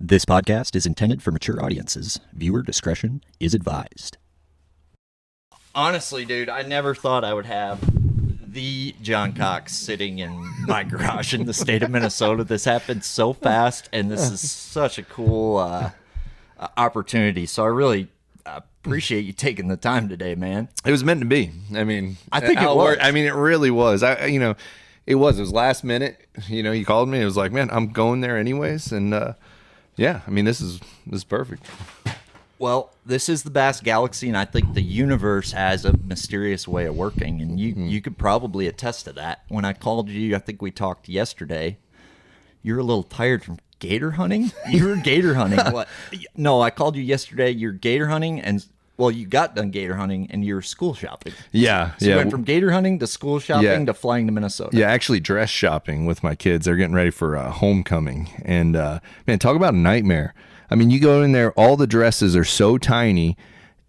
This podcast is intended for mature audiences. Viewer discretion is advised. Honestly, dude, I never thought I would have the John Cox sitting in my garage in the state of Minnesota. This happened so fast, and this is such a cool opportunity. So I really appreciate you taking the time today, man. It was meant to be. I mean, I think it was. I mean, it really was. It was last minute. You know, you called me. It was like, man, I'm going there anyways, and yeah, I mean, this is perfect. Well, this is the Bass Galaxy, and I think the universe has a mysterious way of working, and you could probably attest to that. When I called you, I think we talked yesterday, you were a little tired from gator hunting? You were gator hunting. What? No, I called you yesterday, you're gator hunting, and, well, you got done gator hunting, and you were school shopping. Yeah. So you went from gator hunting to school shopping to flying to Minnesota. Yeah, actually dress shopping with my kids. They're getting ready for homecoming. And, man, talk about a nightmare. I mean, you go in there, all the dresses are so tiny,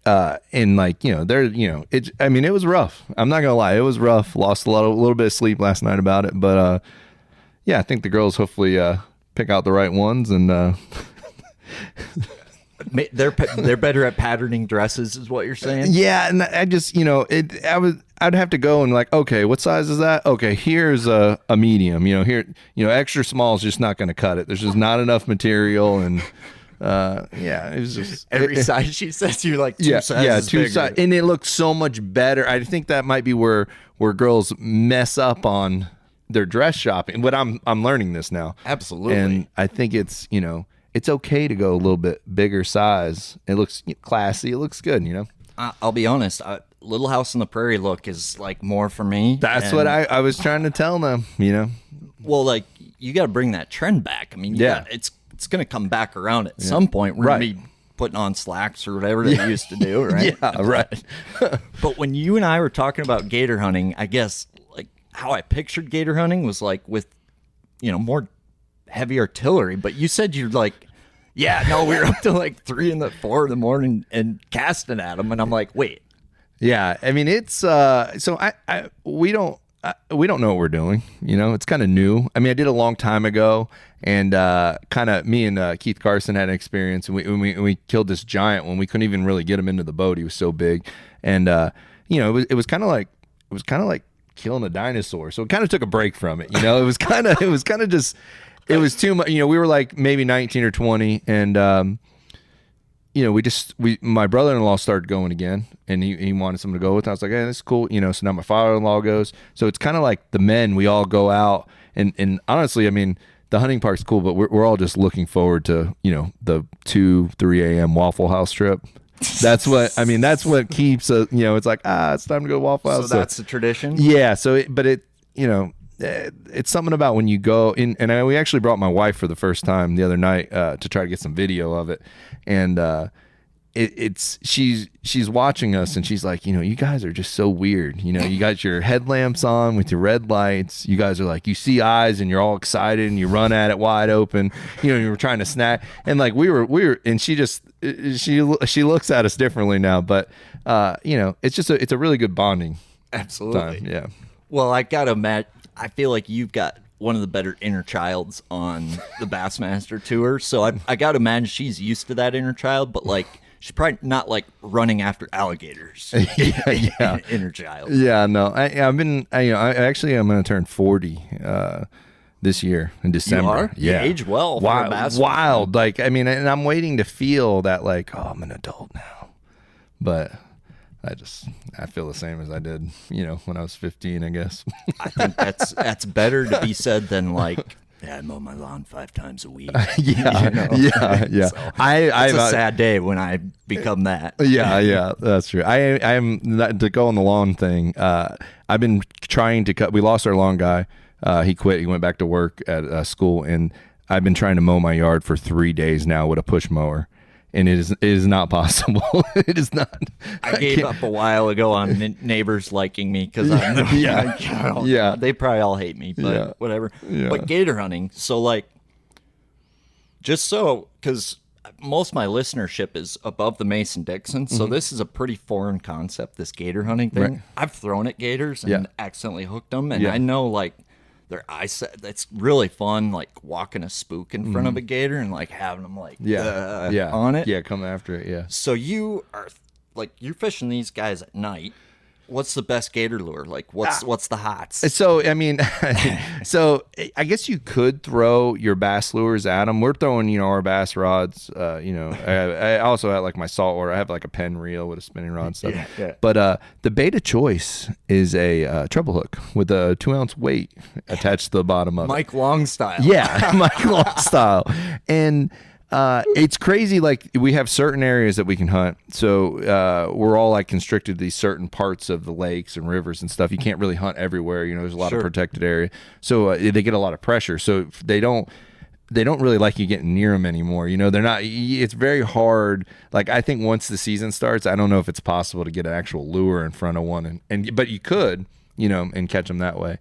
and like, you know, it was rough. I'm not gonna lie, it was rough. Lost a little bit of sleep last night about it, but yeah, I think the girls hopefully pick out the right ones, and they're better at patterning dresses, is what you're saying? Yeah, and I just, I'd have to go and like, okay, what size is that? Okay, here's a medium. Extra small is just not going to cut it. There's just not enough material, and yeah, it was just every size she says you're like two sizes two bigger. sizes, and it looks so much better. I think that might be where girls mess up on their dress shopping. But I'm learning this now. Absolutely, and I think it's it's okay to go a little bit bigger size. It looks classy. It looks good. I'll be honest. Little House on the Prairie look is like more for me. That's what I was trying to tell them. Well, like you got to bring that trend back. I mean, it's going to come back around at some point. We're going to be putting on slacks or whatever they used to do, right? Yeah, right. But when you and I were talking about gator hunting, I guess like how I pictured gator hunting was like with, more heavy artillery. But you said you're like, yeah, no, we were up to like 3 and 4 in the morning and casting at them, and I'm like, wait. Yeah, I mean it's so we don't know what we're doing. It's kind of new. I mean, I did a long time ago, and kind of me and Keith Carson had an experience, and we killed this giant when we couldn't even really get him into the boat. He was so big, and it was kind of like killing a dinosaur. So it kind of took a break from it. It was kind of just it was too much. We were like maybe 19 or 20, and my brother-in-law started going again, and he wanted someone to go with. I was like, hey, this is cool. So now my father-in-law goes. So it's kind of like the men, we all go out, and honestly, I mean, the hunting park's cool, but we're all just looking forward to, the 2-3 a.m. Waffle House trip. That's what keeps it's like, it's time to go to Waffle House. So that's the tradition? Yeah. So it's something about when you go in, and we actually brought my wife for the first time the other night to try to get some video of it, and she's watching us, and she's like, you guys are just so weird. You got your headlamps on with your red lights. You guys are like, you see eyes, and you're all excited, and you run at it wide open. You were trying to snack, and like we were, and she looks at us differently now, but it's a really good bonding. Absolutely, time. Yeah. Well, I gotta imagine. I feel like you've got one of the better inner childs on the Bassmaster tour. So I got to imagine she's used to that inner child, but like she's probably not like running after alligators. Yeah. Inner child. Yeah, no. I'm going to turn 40 this year in December. You are? Yeah. You age well. Wild. Like, I mean, and I'm waiting to feel that like, oh, I'm an adult now. But I feel the same as I did, when I was 15, I guess. I think that's better to be said than like, I mow my lawn 5 times a week. Yeah. So, it's a sad day when I become that. Yeah, that's true. I am to go on the lawn thing. I've been trying to cut. We lost our lawn guy. He quit. He went back to work at school, and I've been trying to mow my yard for 3 days now with a push mower. And it is not possible. It is not. I gave up a while ago on neighbors liking me because they probably all hate me, but whatever. Yeah. But gator hunting, so like, because most of my listenership is above the Mason-Dixon, so this is a pretty foreign concept, this gator hunting thing. Right. I've thrown at gators and accidentally hooked them, and I know like their eyesight. That's really fun, like walking a spook in front of a gator and like having them like on it. Yeah, come after it. Yeah. So you are like you're fishing these guys at night. What's the best gator lure? Like what's the hots? So I mean, so I guess you could throw your bass lures at them. We're throwing our bass rods. I also have like my saltwater. I have like a pen reel with a spinning rod and stuff. Yeah. But the bait of choice is a treble hook with a 2-ounce weight attached to the bottom of Mike Long style. Yeah, Mike Long style. And it's crazy. Like we have certain areas that we can hunt. So we're all like constricted to these certain parts of the lakes and rivers and stuff. You can't really hunt everywhere. There's a lot of protected area. So they get a lot of pressure. So they don't really like you getting near them anymore. They're not, it's very hard. Like I think once the season starts, I don't know if it's possible to get an actual lure in front of one but you could, and catch them that way.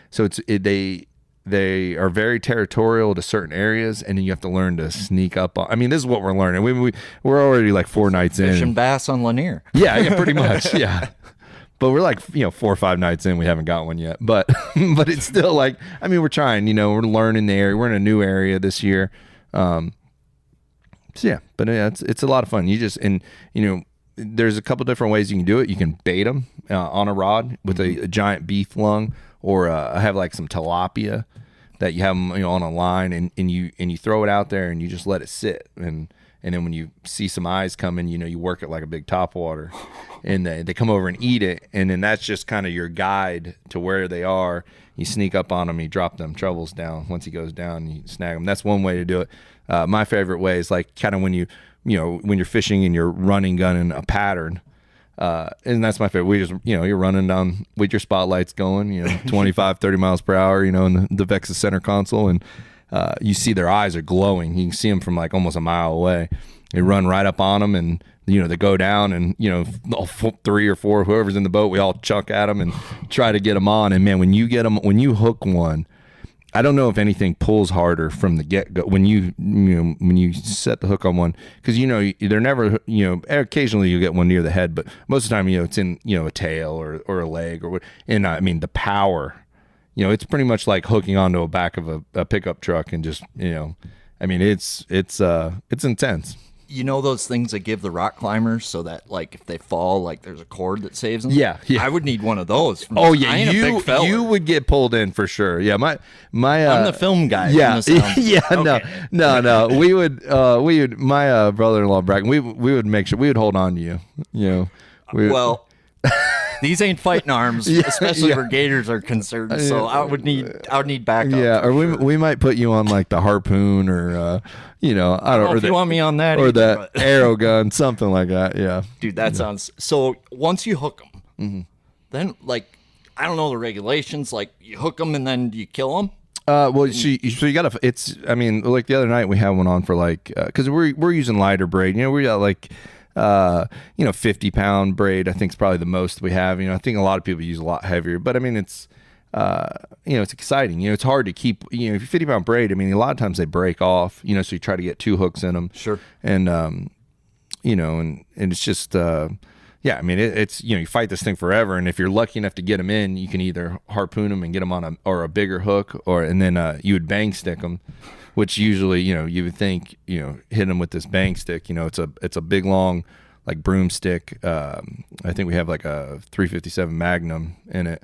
So they are very territorial to certain areas, and then you have to learn to sneak up on. I mean, this is what we're learning. We're already like 4 nights in. Fishing bass on Lair. Yeah, pretty much. Yeah. But we're like, 4 or 5 nights in, we haven't got one yet. But it's still like, I mean, we're trying, we're learning the area. We're in a new area this year. So yeah, but yeah, it's a lot of fun. There's a couple different ways you can do it. You can bait them on a rod with a giant beef lung, or I have like some tilapia that you have them on a line, and you throw it out there and you just let it sit, and then when you see some eyes coming, you work it like a big topwater, and they come over and eat it, and then that's just kind of your guide to where they are. You sneak up on them, you drop them trebles down. Once he goes down, you snag them. That's one way to do it. My favorite way is like kind of when when you're fishing and you're running gunning a pattern. And that's my favorite. We just, you're running down with your spotlights going, 25, 30 miles per hour, in the Vexus center console. And you see their eyes are glowing. You can see them from like almost a mile away. They run right up on them, and, they go down, and, all 3 or 4, whoever's in the boat, we all chuck at them and try to get them on. And man, when you hook one, I don't know if anything pulls harder from the get-go when you set the hook on one, because they're never, occasionally you get one near the head, but most of the time it's in a tail or a leg, and I mean the power, it's pretty much like hooking onto a back of a pickup truck, and just I mean it's intense. Those things that give the rock climbers so that like if they fall, like there's a cord that saves them. Yeah. I would need one of those. Oh yeah, I ain't a big fella. You would get pulled in for sure. Yeah, my I'm the film guy. Yeah, yeah. Okay. No. We would my brother-in-law Bracken. We would make sure we would hold on to you. Well. These ain't fighting arms, especially where gators are concerned. So I would need backup. Yeah, or we might put you on like the harpoon, or I don't know. Or if you want me on that, or either, that arrow gun, something like that. Yeah, dude, that sounds. So once you hook them, then like I don't know the regulations. Like you hook them and then you kill them. Well, so you gotta. It's. I mean, like the other night we had one on for like because we're using lighter braid. We got like. 50-pound braid, I think is probably the most we have. I think a lot of people use a lot heavier, but I mean, it's, it's exciting. It's hard to keep, if you're 50-pound braid, I mean, a lot of times they break off, so you try to get 2 hooks in them. Sure. And, and it's just, I mean, it's, you fight this thing forever. And if you're lucky enough to get them in, you can either harpoon them and get them on a bigger hook, and then, you would bang stick them. Which usually, you would think, hit them with this bang stick, it's a big long, like broomstick. I think we have like a 357 Magnum in it.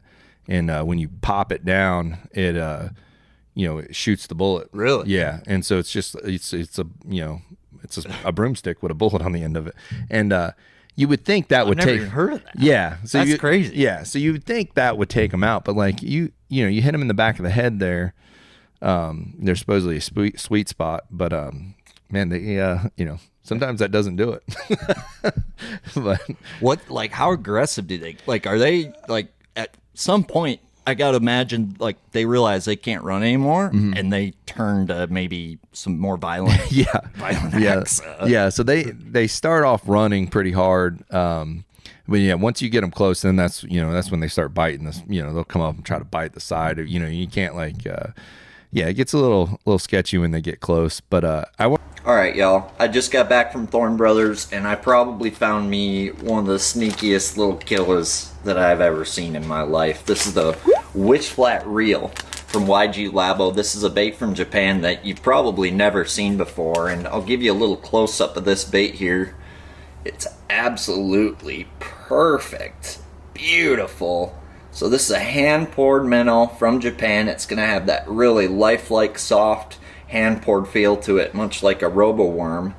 And when you pop it down, it, it shoots the bullet. Really? Yeah. And so it's just, it's a broomstick with a bullet on the end of it. And, you would think that would never take. Even heard of that. Yeah. So that's crazy. Yeah. So you would think that would take them out, but like you hit them in the back of the head there. There's supposedly a sweet spot, but man, they sometimes that doesn't do it. But how aggressive do they like? Are they like at some point? I gotta imagine like they realize they can't run anymore, and they turn to maybe some more violent, violent acts. Yeah. So they start off running pretty hard. But yeah, once you get them close, then that's when they start biting this. They'll come up and try to bite the side. You can't like. It gets a little sketchy when they get close, but all right, y'all. I just got back from Thorne Brothers, and I probably found me one of the sneakiest little killers that I've ever seen in my life. This is the witch flat reel from YG Labo. This is a bait from Japan that you've probably never seen before, and I'll give you a little close-up of this bait here. It's absolutely perfect. Beautiful. So this is a hand-poured minnow from Japan. It's going to have that really lifelike, soft, hand-poured feel to it, much like a robo-worm.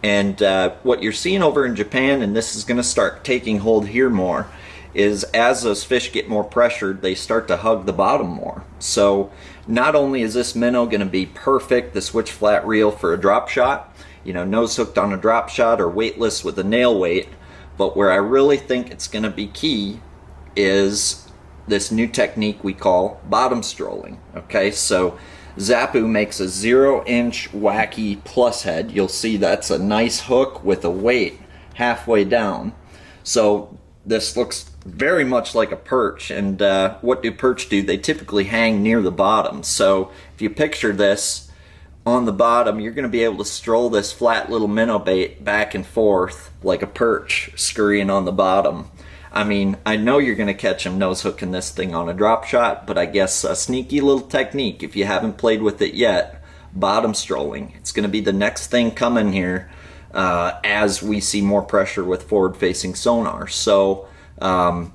And what you're seeing over in Japan, and this is going to start taking hold here more, is as those fish get more pressured, they start to hug the bottom more. So not only is this minnow going to be perfect, the switch flat reel for a drop shot, you know, nose hooked on a drop shot or weightless with a nail weight, but where I really think it's going to be key is this new technique we call bottom strolling. Okay, so Zappu makes a 0-inch wacky plus head. You'll see that's a nice hook with a weight halfway down. So this looks very much like a perch, and what do perch do? They typically hang near the bottom. So if you picture this on the bottom, you're going to be able to stroll this flat little minnow bait back and forth like a perch scurrying on the bottom. I mean, I know you're going to catch them nose hooking this thing on a drop shot, but I guess a sneaky little technique, if you haven't played with it yet, bottom strolling. It's going to be the next thing coming here as we see more pressure with forward-facing sonar. So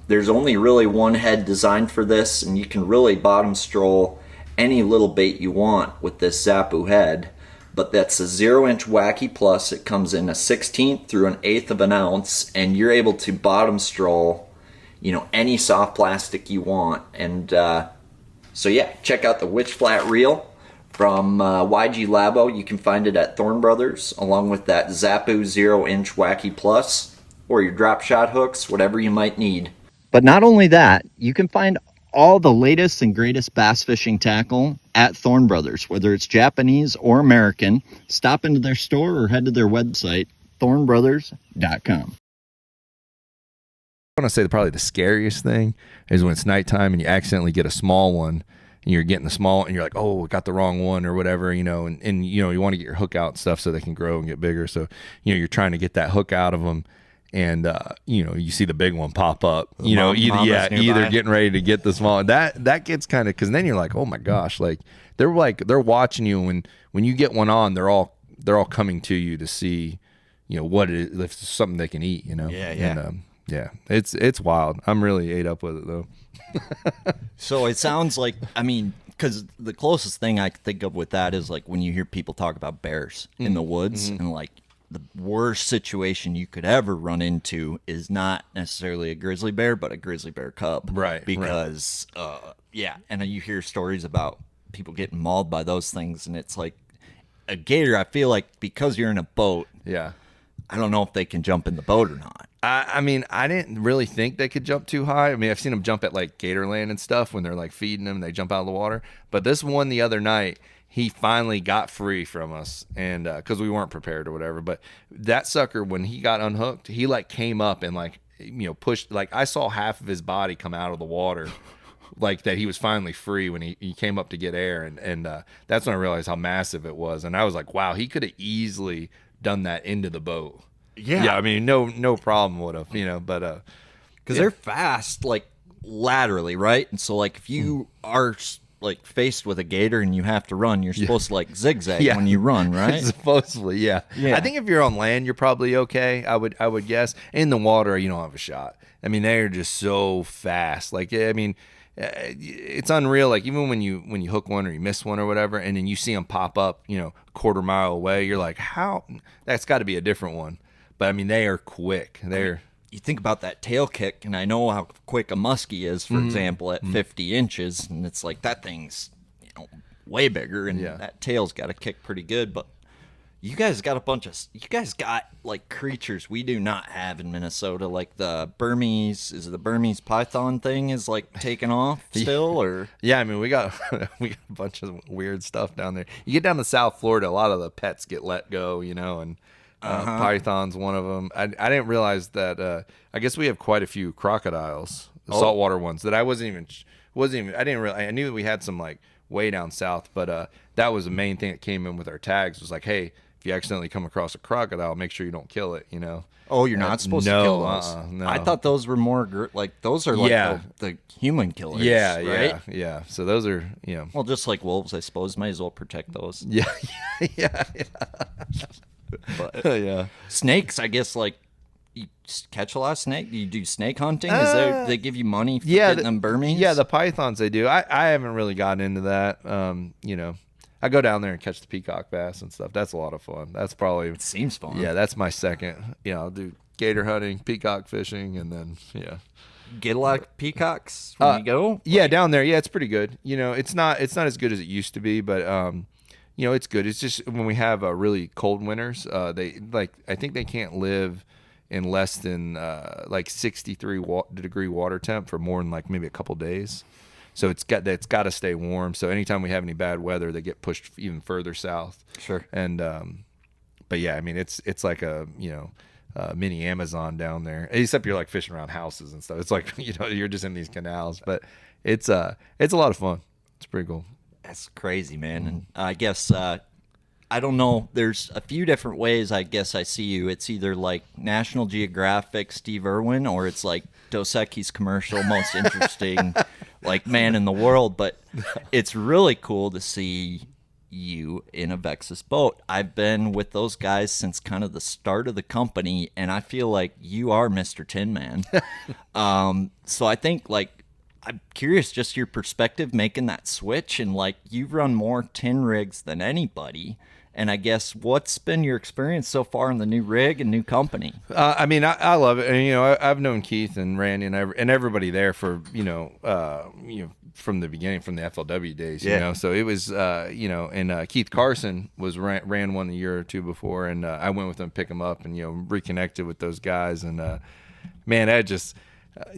there's only really one head designed for this, and you can really bottom stroll any little bait you want with this Zappu head. But that's a 0-inch wacky plus. It comes in a 1/16 through an 1/8 of an ounce, and you're able to bottom stroll, you know, any soft plastic you want. And so yeah, check out the Witch Flat Reel from YG Labo. You can find it at Thorne Brothers, along with that Zappu 0-inch wacky plus, or your drop shot hooks, whatever you might need. But not only that, you can find all the latest and greatest bass fishing tackle at Thorne Brothers, whether it's Japanese or American. Stop into their store or head to their website, thornebrothers.com. I want to say probably the scariest thing is when it's nighttime and you accidentally get a small one, and you're getting the small, and you're like, oh, got the wrong one or whatever, you know, and you know, you want to get your hook out and stuff so they can grow and get bigger. So, you know, you're trying to get that hook out of them, and you know, you see the big one pop up, you know, either getting ready to get the small. That gets kind of, because then you're like, oh my gosh, like they're watching you, when you get one on, they're all coming to you to see, you know, what it is, if it's something they can eat, you know. And, yeah, it's wild. I'm really ate up with it though. So it sounds like, I mean, because the closest thing I can think of with that is like when you hear people talk about bears in the woods, and like the worst situation you could ever run into is not necessarily a grizzly bear, but a grizzly bear cub. Right. Because, yeah, and you hear stories about people getting mauled by those things, and it's like a gator, I feel like because you're in a boat, I don't know if they can jump in the boat or not. I mean, I didn't really think they could jump too high. I mean, I've seen them jump at like Gatorland and stuff when they're like feeding them and they jump out of the water. But this one the other night, he finally got free from us, and because we weren't prepared or whatever. But that sucker, when he got unhooked, he like came up and like, you know, pushed, like I saw half of his body come out of the water. Like that he was finally free when he came up to get air, and that's when I realized how massive it was. And I was like, wow, he could have easily done that into the boat. Yeah, I mean, no problem would have, you know, but because they're fast, like laterally, right? And so like if you are like faced with a gator and you have to run, you're supposed to like zigzag when you run, right? Supposedly, yeah. I think if you're on land, you're probably okay. I would guess. In the water, you don't have a shot. I mean, they're just so fast. Like, I mean, it's unreal. Like even when you hook one or you miss one or whatever, and then you see them pop up, you know, a quarter mile away, you're like, how? That's got to be a different one. But I mean, they are quick. You think about that tail kick, and I know how quick a muskie is, for example, at 50 inches, and it's like that thing's, you know, way bigger, and that tail's got to kick pretty good. But you guys got like creatures we do not have in Minnesota, like the Burmese python thing is like taking off still, or I mean we got a bunch of weird stuff down there. You get down to South Florida, a lot of the pets get let go, you know, and python's one of them. I didn't realize that. I guess we have quite a few crocodiles, the saltwater ones that I wasn't even. I didn't really. I knew we had some like way down south, but that was the main thing that came in with our tags. Was like, hey, if if you accidentally come across a crocodile, make sure you don't kill it, Oh, you're not supposed to kill those. No. I thought those were more like those are like the human killers. Yeah, right? yeah. So those are, Well, just like wolves, I suppose. Might as well protect those. yeah. But Yeah. snakes, I guess, like you catch a lot of snake. You do snake hunting? Is there they give you money for getting them Burmese? Yeah, the pythons they do. I haven't really gotten into that. I go down there and catch the peacock bass and stuff. That's a lot of fun. That's probably It seems fun. Yeah, that's my second. I'll do gator hunting, peacock fishing, and then Get a lot of peacocks when you go? Yeah, down there. Yeah, it's pretty good. It's not as good as it used to be, but it's good. It's just when we have really cold winters, I think they can't live in less than 63 degree water temp for more than like maybe a couple days. So it's got to stay warm. So anytime we have any bad weather, they get pushed even further south. Sure. And but yeah, I mean it's like a mini Amazon down there. Except you're like fishing around houses and stuff. It's like you're just in these canals. But it's a lot of fun. It's pretty cool. That's crazy, man. And I guess I don't know. There's a few different ways I guess I see you. It's either like National Geographic Steve Irwin, or it's like Dos Equis commercial, most interesting like man in the world. But it's really cool to see you in a Vexus boat. I've been with those guys since kind of the start of the company, and I feel like you are Mr. Tin Man. So I think I'm curious just your perspective making that switch, and like you've run more tin rigs than anybody. And I guess what's been your experience so far in the new rig and new company? I mean, I love it, and I've known Keith and Randy and everybody there for from the beginning, from the FLW days. So it was and Keith Carson ran one a year or two before, and I went with him to pick him up and reconnected with those guys, and man, I just.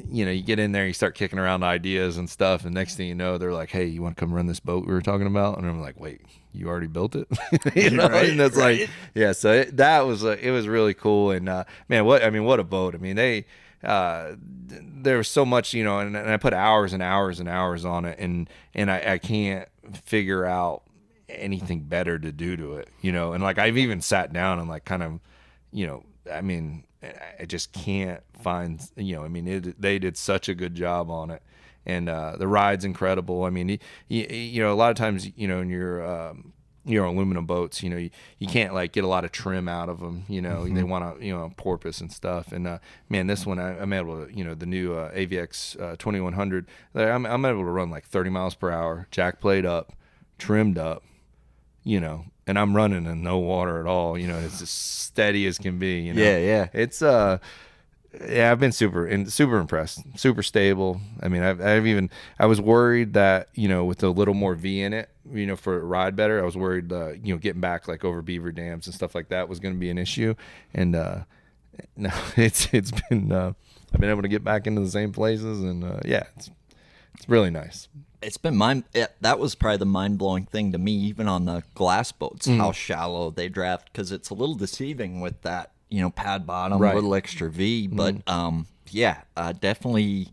You get in there, you start kicking around ideas and stuff, and next thing you know, they're like, "Hey, you want to come run this boat we were talking about?" And I'm like, "Wait, you already built it?" Right, and that's right. like, yeah. So it was really cool, and man, what a boat! I mean, there was so much, and I put hours and hours and hours on it, and I can't figure out anything better to do to it, and like I've even sat down and like kind of, I mean. I just can't find, they did such a good job on it, and the ride's incredible. I mean, a lot of times, in your aluminum boats, you can't like get a lot of trim out of them. They want to, porpoise and stuff. And man, this one I'm able to, the new AVX 2100, I'm able to run like 30 miles per hour, jack plate up, trimmed up, and I'm running in no water at all. It's as steady as can be. Yeah. It's I've been super impressed, super stable. I mean, I was worried that with a little more V in it, for it to ride better. I was worried, getting back like over beaver dams and stuff like that was going to be an issue. And no, it's been I've been able to get back into the same places, and it's really nice. It's been that was probably the mind-blowing thing to me, even on the glass boats, how shallow they draft, because it's a little deceiving with that, pad bottom, Right. little extra V. But definitely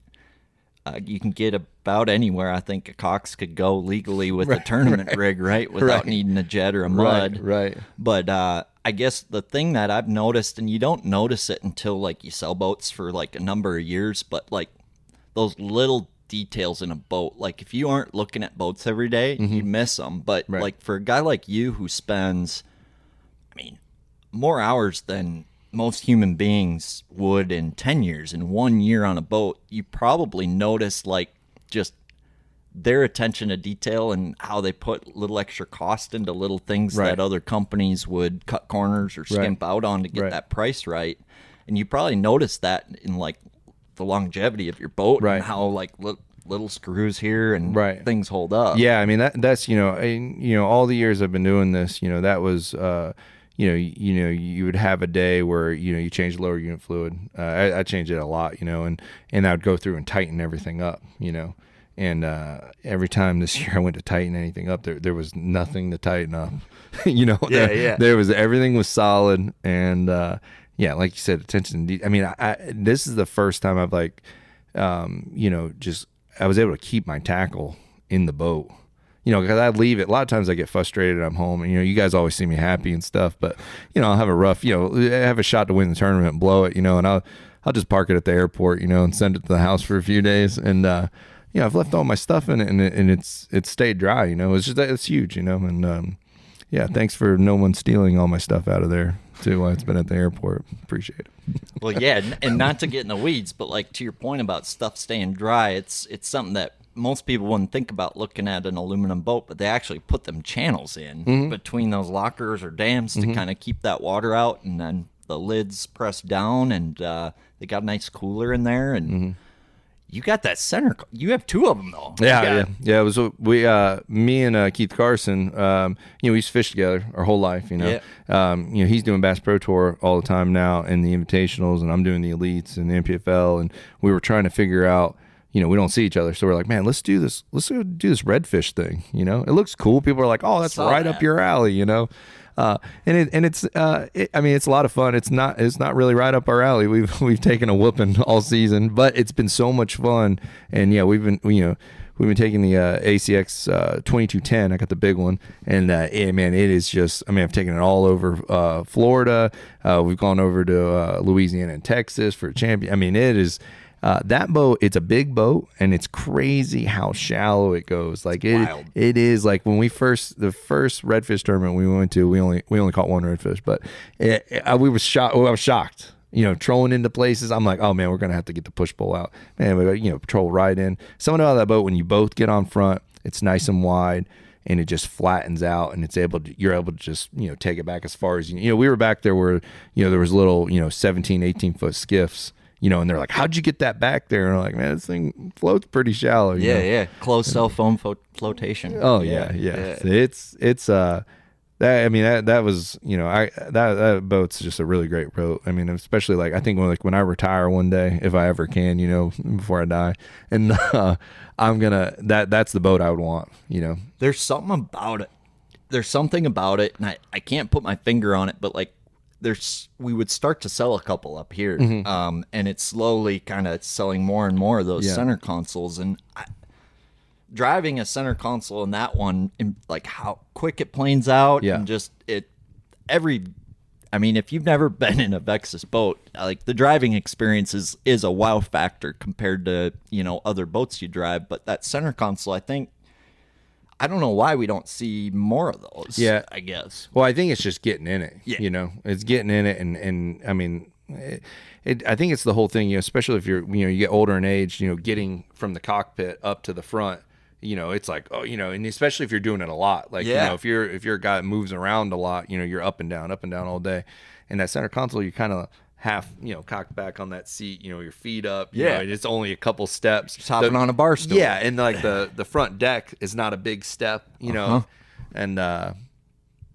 you can get about anywhere. I think a Cox could go legally with a tournament rig, right, without Right. needing a jet or a mud. Right. But I guess the thing that I've noticed, and you don't notice it until like you sell boats for like a number of years, but like those little details in a boat, like if you aren't looking at boats every day, you miss them. But Right. like for a guy like you who spends, more hours than most human beings would in 10 years, in 1 year on a boat, you probably notice like just their attention to detail and how they put little extra cost into little things Right. that other companies would cut corners or skimp out on to get Right. that price right. And you probably notice that in like the longevity of your boat, Right. and how like little screws here and Right. things hold up. Yeah, I mean that's all the years I've been doing this, that was you would have a day where you change the lower unit fluid. I changed it a lot, and I would go through and tighten everything up, and every time this year I went to tighten anything up, there was nothing to tighten up. There was, everything was solid, and like you said, attention to detail. I mean, this is the first time I've I was able to keep my tackle in the boat. because I leave it. A lot of times I get frustrated. I'm home, and you guys always see me happy and stuff. But I'll have a rough, have a shot to win the tournament and blow it, and I'll just park it at the airport, and send it to the house for a few days. And I've left all my stuff in it, and it's stayed dry. It's huge, and thanks for no one stealing all my stuff out of there too while it's been at the airport. Appreciate it. Well, yeah, and not to get in the weeds, but like to your point about stuff staying dry, it's something that most people wouldn't think about looking at an aluminum boat, but they actually put them channels in between those lockers or dams to kind of keep that water out, and then the lids pressed down, and they got a nice cooler in there, and you got that center. You have two of them though. Yeah. It was me and Keith Carson. We used to fish together our whole life. He's doing Bass Pro Tour all the time now, and the invitationals, and I'm doing the elites and the MPFL, and we were trying to figure out. We don't see each other, so we're like, man, let's do this. Let's go do this redfish thing. It looks cool. People are like, oh, that's right up your alley. It's a lot of fun. It's not really right up our alley. We've taken a whooping all season, but it's been so much fun. And we've been taking the ACX 2210. I got the big one, and it is just. I've taken it all over Florida. We've gone over to Louisiana and Texas for a champion. It is. That boat, it's a big boat, and it's crazy how shallow it goes. Like wild. It is like when the first redfish tournament we went to, we only caught one redfish, but I was shocked. Trolling into places, I'm like, oh man, we're gonna have to get the push pole out. Man, we patrol right in. Something about that boat when you both get on front, it's nice and wide, and it just flattens out, and you're able to just take it back as far as we were back there where there was little 17, 18 foot skiffs. And they're like, how'd you get that back there? And I'm like, man, this thing floats pretty shallow. Yeah. Closed cell foam flotation. Oh yeah. It's that was that boat's just a really great boat. Especially like I think when I retire one day, if I ever can, before I die, and that's the boat I would want. There's something about it. And I can't put my finger on it, but like. We would start to sell a couple up here, and it's slowly kind of selling more and more of those center consoles. And driving a center console in that one, and like how quick it planes out, and just if you've never been in a Vexus boat, like the driving experience is a wow factor compared to other boats you drive. But that center console, I don't know why we don't see more of those. Yeah, I guess. Well, I think it's just getting in it. Yeah. It's getting in it, and I think it's the whole thing. Especially if you get older in age. Getting from the cockpit up to the front. It's like and especially if you're doing it a lot. Like if you're a guy that moves around a lot, you're up and down all day. And that center console, you kind of half cocked back on that seat, your feet up, it's only a couple steps, just hopping on a bar stool, and like the front deck is not a big step, and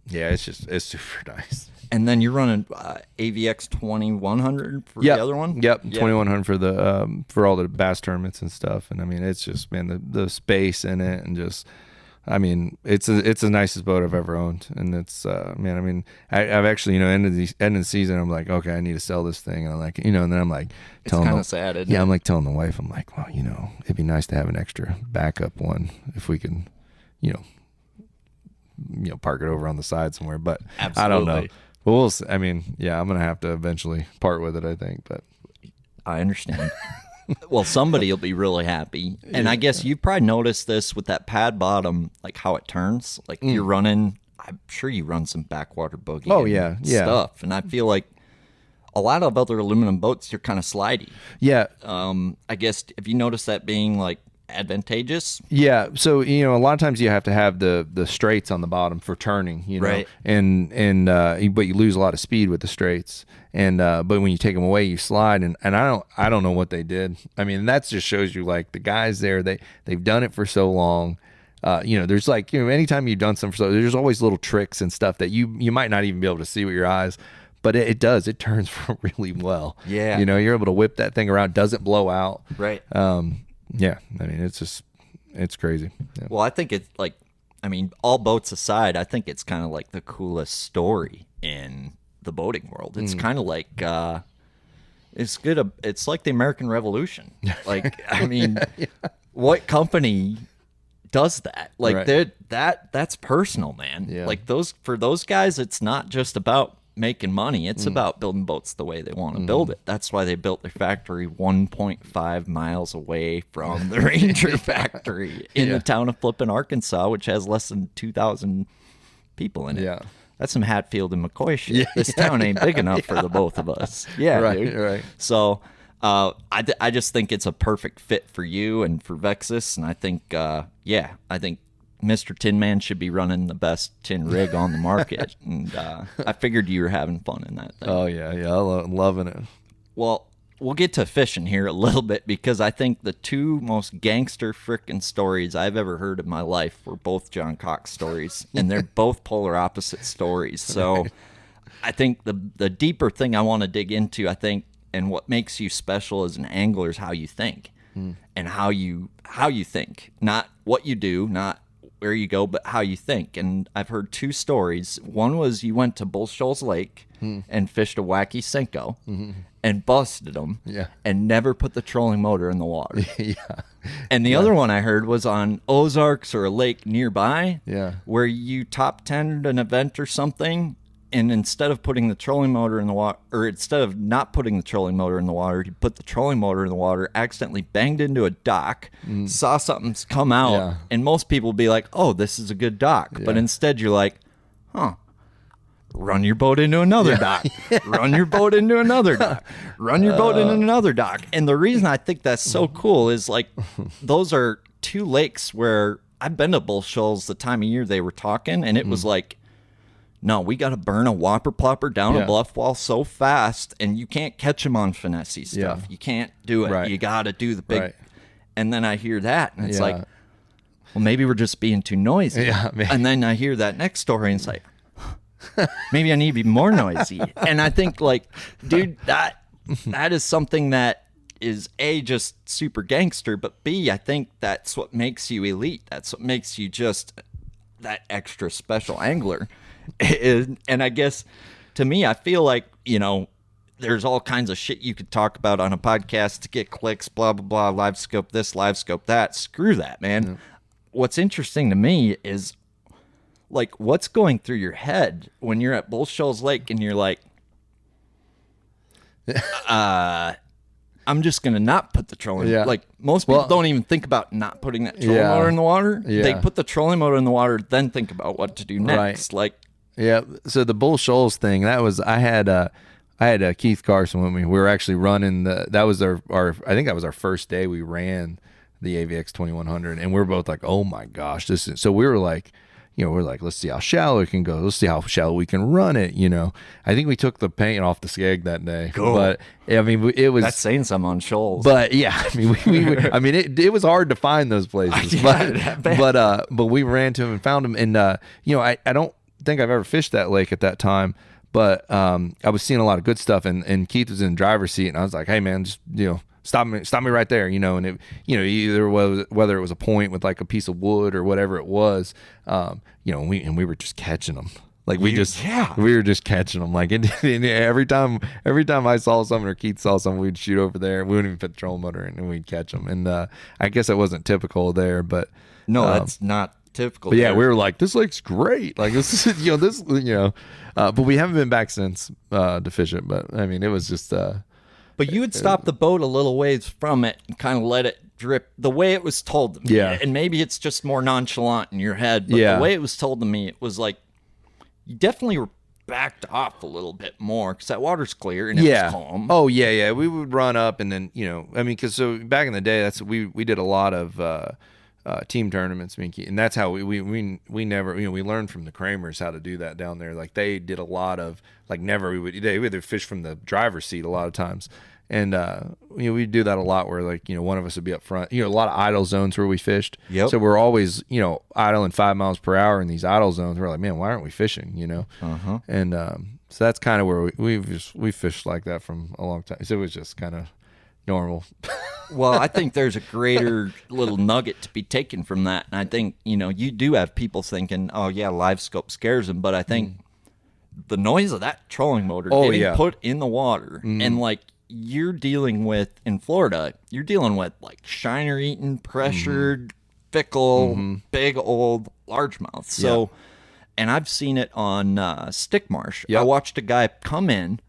it's super nice. And then you're running AVX 2100 for the other one. 2100 for the for all the bass tournaments and stuff. And it's just, man, the space in it, and just it's the nicest boat I've ever owned. And it's I've actually end of the season, I'm like, okay, I need to sell this thing. And I'm like, and then I'm like telling, it's kind of sad, isn't it? I'm like telling the wife, I'm like, well, it'd be nice to have an extra backup one if we can park it over on the side somewhere. But absolutely. I don't know. But we'll see. I'm gonna have to eventually part with it, I think. But I understand. Well, somebody will be really happy. And I guess you've probably noticed this with that pad bottom, like how it turns. Like you're running, I'm sure you run some backwater boogie stuff. And I feel like a lot of other aluminum boats, you're kind of slidey. Yeah. I guess, have you noticed that being like advantageous? Yeah. So, a lot of times you have to have the straights on the bottom for turning, right. But you lose a lot of speed with the straights. And but when you take them away, you slide, and I don't know what they did. That just shows you like the guys there, they've done it for so long. There's like anytime you've done something there's always little tricks and stuff that you might not even be able to see with your eyes, but it turns really well. Yeah. You're able to whip that thing around, doesn't blow out. Right. It's crazy. Yeah. Well, I think it's like, all boats aside, I think it's kind of like the coolest story in the boating world. It's kind of like it's good. It's like the American Revolution. Like, what company does that. Like Right. that's personal, man. Yeah. Like for those guys, it's not just about making money. It's about building boats the way they want to build it. That's why they built their factory 1.5 miles away from the Ranger factory in the town of Flippin, Arkansas, which has less than 2,000 people in it. Yeah. That's some Hatfield and McCoy shit. This town ain't big enough for the both of us. Yeah, Right, dude. right. So I just think it's a perfect fit for you and for Vexus. And I think, I think Mr. Tin Man should be running the best tin rig on the market. And I figured you were having fun in that thing. Oh yeah, I'm loving it. Well, we'll get to fishing here a little bit because I think the two most gangster frickin' stories I've ever heard in my life were both John Cox stories, and they're both polar opposite stories. So I think the deeper thing I want to dig into, I think, and what makes you special as an angler is how you think, and how you think, not what you do, not where you go, but how you think. And I've heard two stories. One was you went to Bull Shoals Lake and fished a wacky Senko and busted them and never put the trolling motor in the water. And the other one I heard was on Ozarks or a lake nearby where you top 10'd an event or something, and instead of putting the trolling motor in the water, or instead of not putting the trolling motor in the water, you put the trolling motor in the water, accidentally banged into a dock, saw something come out, and most people would be like, oh, this is a good dock. But instead you're like, run your boat into another dock, run your boat into another dock, run your boat into another dock. And the reason I think that's so cool is like, those are two lakes where I've been to Bull Shoals the time of year they were talking, and it was like, no, we got to burn a whopper plopper down a bluff wall so fast, and you can't catch them on finessey stuff. You can't do it. Right. You got to do the big. And then I hear that, and it's like, well, maybe we're just being too noisy. And then I hear that next story, and it's like, maybe I need to be more noisy. And I think, like, dude, that is something that is A, just super gangster, but B, I think that's what makes you elite. That's what makes you just that extra special angler. And I guess, to me, I feel like, you know, there's all kinds of shit you could talk about on a podcast to get clicks, blah, blah, blah, live scope this, live scope that. Screw that, man. What's interesting to me is, like, what's going through your head when you're at Bull Shoals Lake and you're like, I'm just going to not put the trolling. Like, most people don't even think about not putting that trolling motor in the water. They put the trolling motor in the water, then think about what to do next. Like, so the Bull Shoals thing, that was, I had Keith Carson with me. We were actually running that was our I think that was our first day we ran the AVX 2100, and we're both like, oh my gosh, so we were like, you know, we're like, let's see how shallow it can go. Let's see how shallow we can run it. You know, I think we took the paint off the skeg that day. Cool. But I mean, it was, that's saying something on shoals. But yeah, I mean, I mean, it was hard to find those places. But we ran to them and found them. And you know, I don't think I've ever fished that lake at that time. But I was seeing a lot of good stuff, and Keith was in the driver's seat, and I was like, hey man, just, you know, stop me right there, you know. And it, you know, either whether it was a point with like a piece of wood or whatever it was, you know, we were just catching them. Like we were just catching them. Like every time I saw something or Keith saw something, we'd shoot over there. We wouldn't even put the trolling motor in, and we'd catch them. And I guess that wasn't typical there, but no, that's not typical. But yeah, we were like, this lake's great. Like this is, you know, but we haven't been back since to fish it. But I mean, it was just. But you would stop the boat a little ways from it and kind of let it drip the way it was told to me. And maybe it's just more nonchalant in your head. But the way it was told to me, it was like, you definitely were backed off a little bit more because that water's clear and it was calm. Oh, yeah. We would run up and then, you know, I mean, because so back in the day, we did a lot of team tournaments, and that's how we never, you know, we learned from the Kramers how to do that down there. Like they did a lot of they would fish from the driver's seat a lot of times, and you know, we'd do that a lot where, like, you know, one of us would be up front, you know, a lot of idle zones where we fished. So we're always, you know, idling 5 miles per hour in these idle zones. We're like, man, why aren't we fishing, you know? And so that's kind of where we fished like that from a long time. So it was just kind of normal. Well, I think there's a greater little nugget to be taken from that. And I think, you know, you do have people thinking, oh, yeah, live scope scares them. But I think the noise of that trolling motor getting put in the water and, like, you're dealing with, in Florida, you're dealing with, like, shiner eating, pressured, fickle, big old largemouth. So, and I've seen it on stick marsh. I watched a guy come in.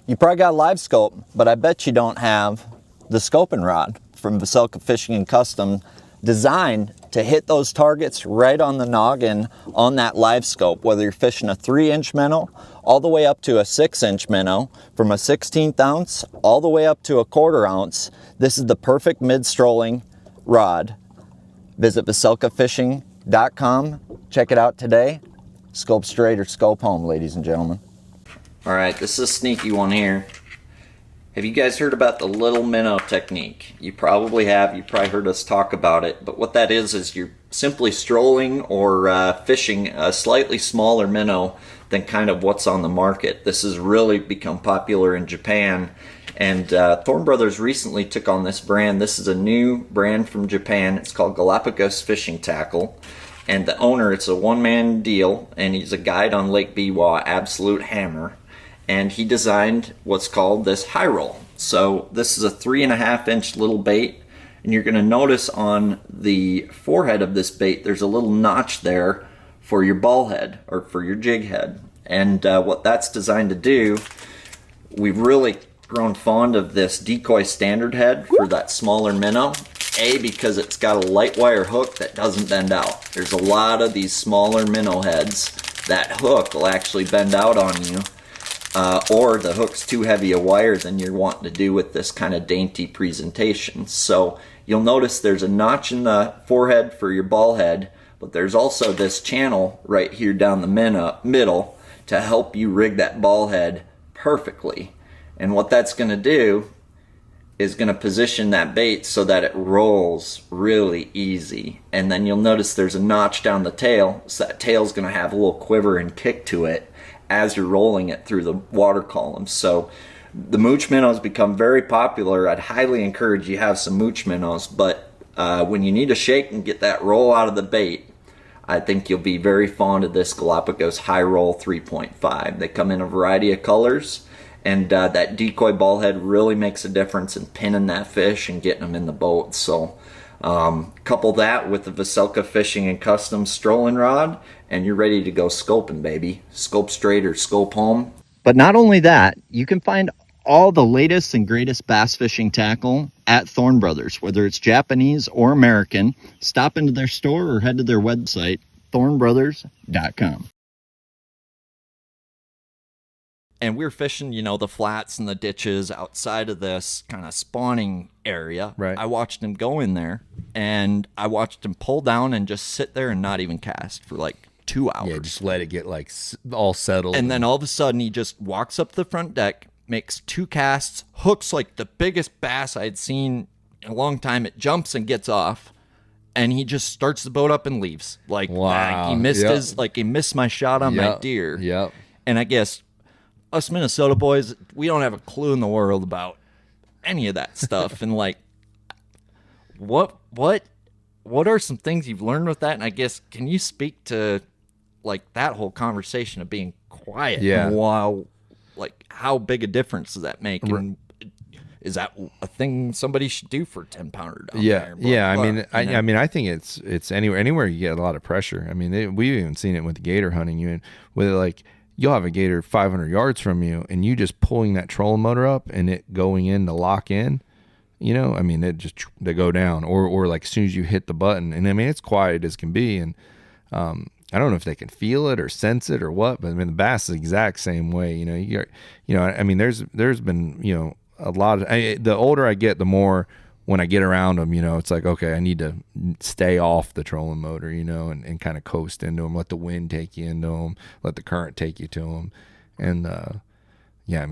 You probably got a live scope, but I bet you don't have the scoping rod from Vocelka Fishing and Custom, designed to hit those targets right on the noggin on that live scope, whether you're fishing a 3-inch minnow all the way up to a 6-inch minnow, from a 1/16 ounce all the way up to a 1/4 ounce. This is the perfect mid-strolling rod. Visit VocelkaFishing.com. Check it out today. Scope straight or scope home, ladies and gentlemen. All right, this is a sneaky one here. Have you guys heard about the little minnow technique? You probably have. You probably heard us talk about it. But what that is you're simply strolling or fishing a slightly smaller minnow than kind of what's on the market. This has really become popular in Japan. And Thorne Brothers recently took on this brand. This is a new brand from Japan. It's called Galapagos Fishing Tackle. And the owner, it's a one-man deal, and he's a guide on Lake Biwa, absolute hammer. And he designed what's called this high roll. So this is a 3.5-inch little bait, and you're going to notice on the forehead of this bait there's a little notch there for your ball head or for your jig head. And what that's designed to do, we've really grown fond of this decoy standard head for that smaller minnow. A, because it's got a light wire hook that doesn't bend out. There's a lot of these smaller minnow heads that hook will actually bend out on you. Or the hook's too heavy a wire than you're wanting to do with this kind of dainty presentation. So you'll notice there's a notch in the forehead for your ball head, but there's also this channel right here down the middle to help you rig that ball head perfectly. And what that's going to do is going to position that bait so that it rolls really easy. And then you'll notice there's a notch down the tail, so that tail's going to have a little quiver and kick to it as you're rolling it through the water column. So the mooch minnows become very popular. I'd highly encourage you have some mooch minnows, but when you need to shake and get that roll out of the bait, I think you'll be very fond of this Galapagos High Roll 3.5. They come in a variety of colors, and that decoy ball head really makes a difference in pinning that fish and getting them in the boat. So couple that with the Vocelka Fishing and Custom strolling rod, and you're ready to go scoping, baby. Scope straight or scope home. But not only that, you can find all the latest and greatest bass fishing tackle at Thorne Brothers, whether it's Japanese or American. Stop into their store or head to their website, thornebrothers.com. And we were fishing, the flats and the ditches outside of this kind of spawning area. Right. I watched him go in there, and I watched him pull down and just sit there and not even cast for like 2 hours. Yeah, just let it get like all settled. And then all of a sudden he just walks up the front deck, makes 2 casts, hooks like the biggest bass I'd seen in a long time. It jumps and gets off, and he just starts the boat up and leaves. Like, wow. He missed Yep. he missed my shot on my deer. Yep. And I guess us Minnesota boys, we don't have a clue in the world about any of that stuff. And like, what are some things you've learned with that? And I guess, can you speak to like that whole conversation of being quiet? Yeah. While, like, how big a difference does that make? And is that a thing somebody should do for 10-pounder down Yeah, there? yeah. I mean, I think it's anywhere you get a lot of pressure. I mean, we've even seen it with the gator hunting. You and with like, you'll have a gator 500 yards from you, and you just pulling that trolling motor up and it going in to lock in. I mean, they go down, or like as soon as you hit the button, and I mean it's quiet as can be, and I don't know if they can feel it or sense it or what, but I mean the bass is the exact same way. I mean there's been a lot of the older I get, the more when I get around them, it's like, okay, I need to stay off the trolling motor, and kind of coast into them, let the wind take you into them, let the current take you to them, and I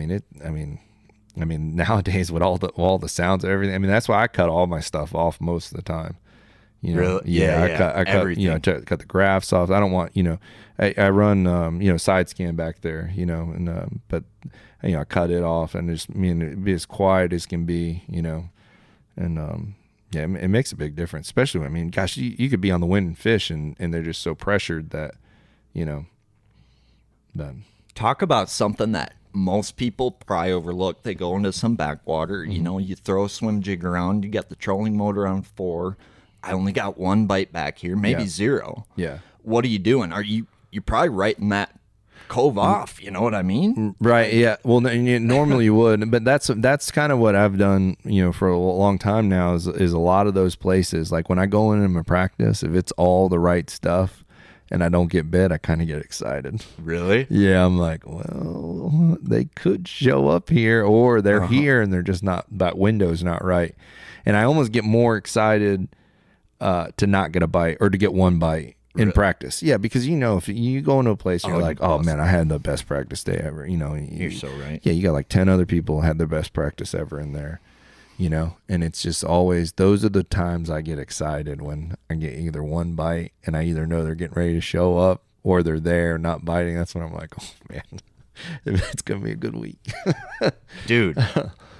mean nowadays with all the sounds and everything, I mean that's why I cut all my stuff off most of the time. Really? Yeah, I cut everything. cut the graphs off. I don't want, I run side scan back there, and but I cut it off and just be as quiet as can be, and it makes a big difference, especially when, I mean, gosh, you could be on the wind and fish, and they're just so pressured that, that Talk about something that most people probably overlook. They go into some backwater, you know, you throw a swim jig around, you got the trolling motor on 4. I only got 1 bite back here, maybe 0. Yeah. What are you doing? You're probably writing that cove off, you know what I mean? Right. Yeah. Well, normally you would, but that's kind of what I've done, you know, for a long time now is a lot of those places. Like when I go into my practice, if it's all the right stuff and I don't get bit, I kind of get excited. Really? Yeah. I'm like, well, they could show up here or they're here and they're just not, that window's not right. And I almost get more excited to not get a bite or to get 1 bite. In practice. Yeah, because you know, if you go into a place, you're like, oh man, I had the best practice day ever. You know, you're so right. Yeah, you got like 10 other people had their best practice ever in there, you know, and it's just always, those are the times I get excited when I get either 1 bite and I either know they're getting ready to show up or they're there not biting. That's when I'm like, oh man, it's going to be a good week. Dude.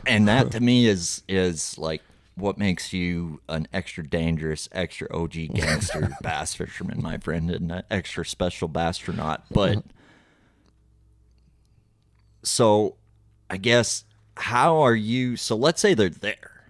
And that to me is like, what makes you an extra dangerous, extra OG gangster bass fisherman, my friend, and an extra special bastronaut. But so I guess how are you? So let's say they're there,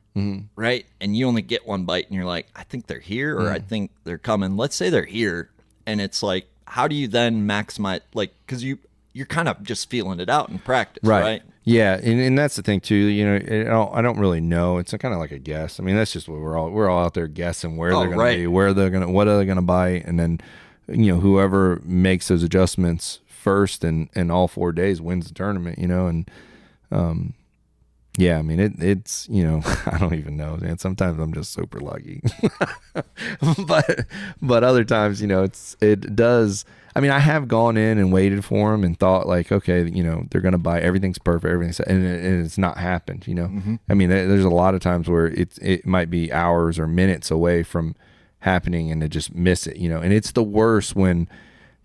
right? And you only get 1 bite and you're like, I think they're here or I think they're coming. Let's say they're here. And it's like, how do you then maximize, like, because you're kind of just feeling it out in practice, right? Yeah, and that's the thing too. You know, I don't really know. It's kind of like a guess. I mean, that's just what we're all out there guessing where they're going to be, what are they going to bite, and then you know whoever makes those adjustments first and all 4 days wins the tournament. You know, and yeah, I mean it's you know I don't even know, man. Sometimes I'm just super lucky, but other times you know it does. I mean, I have gone in and waited for them and thought like, okay, you know, they're going to buy, everything's perfect, and it's not happened, you know? I mean, there's a lot of times where it might be hours or minutes away from happening and to just miss it, you know? And it's the worst when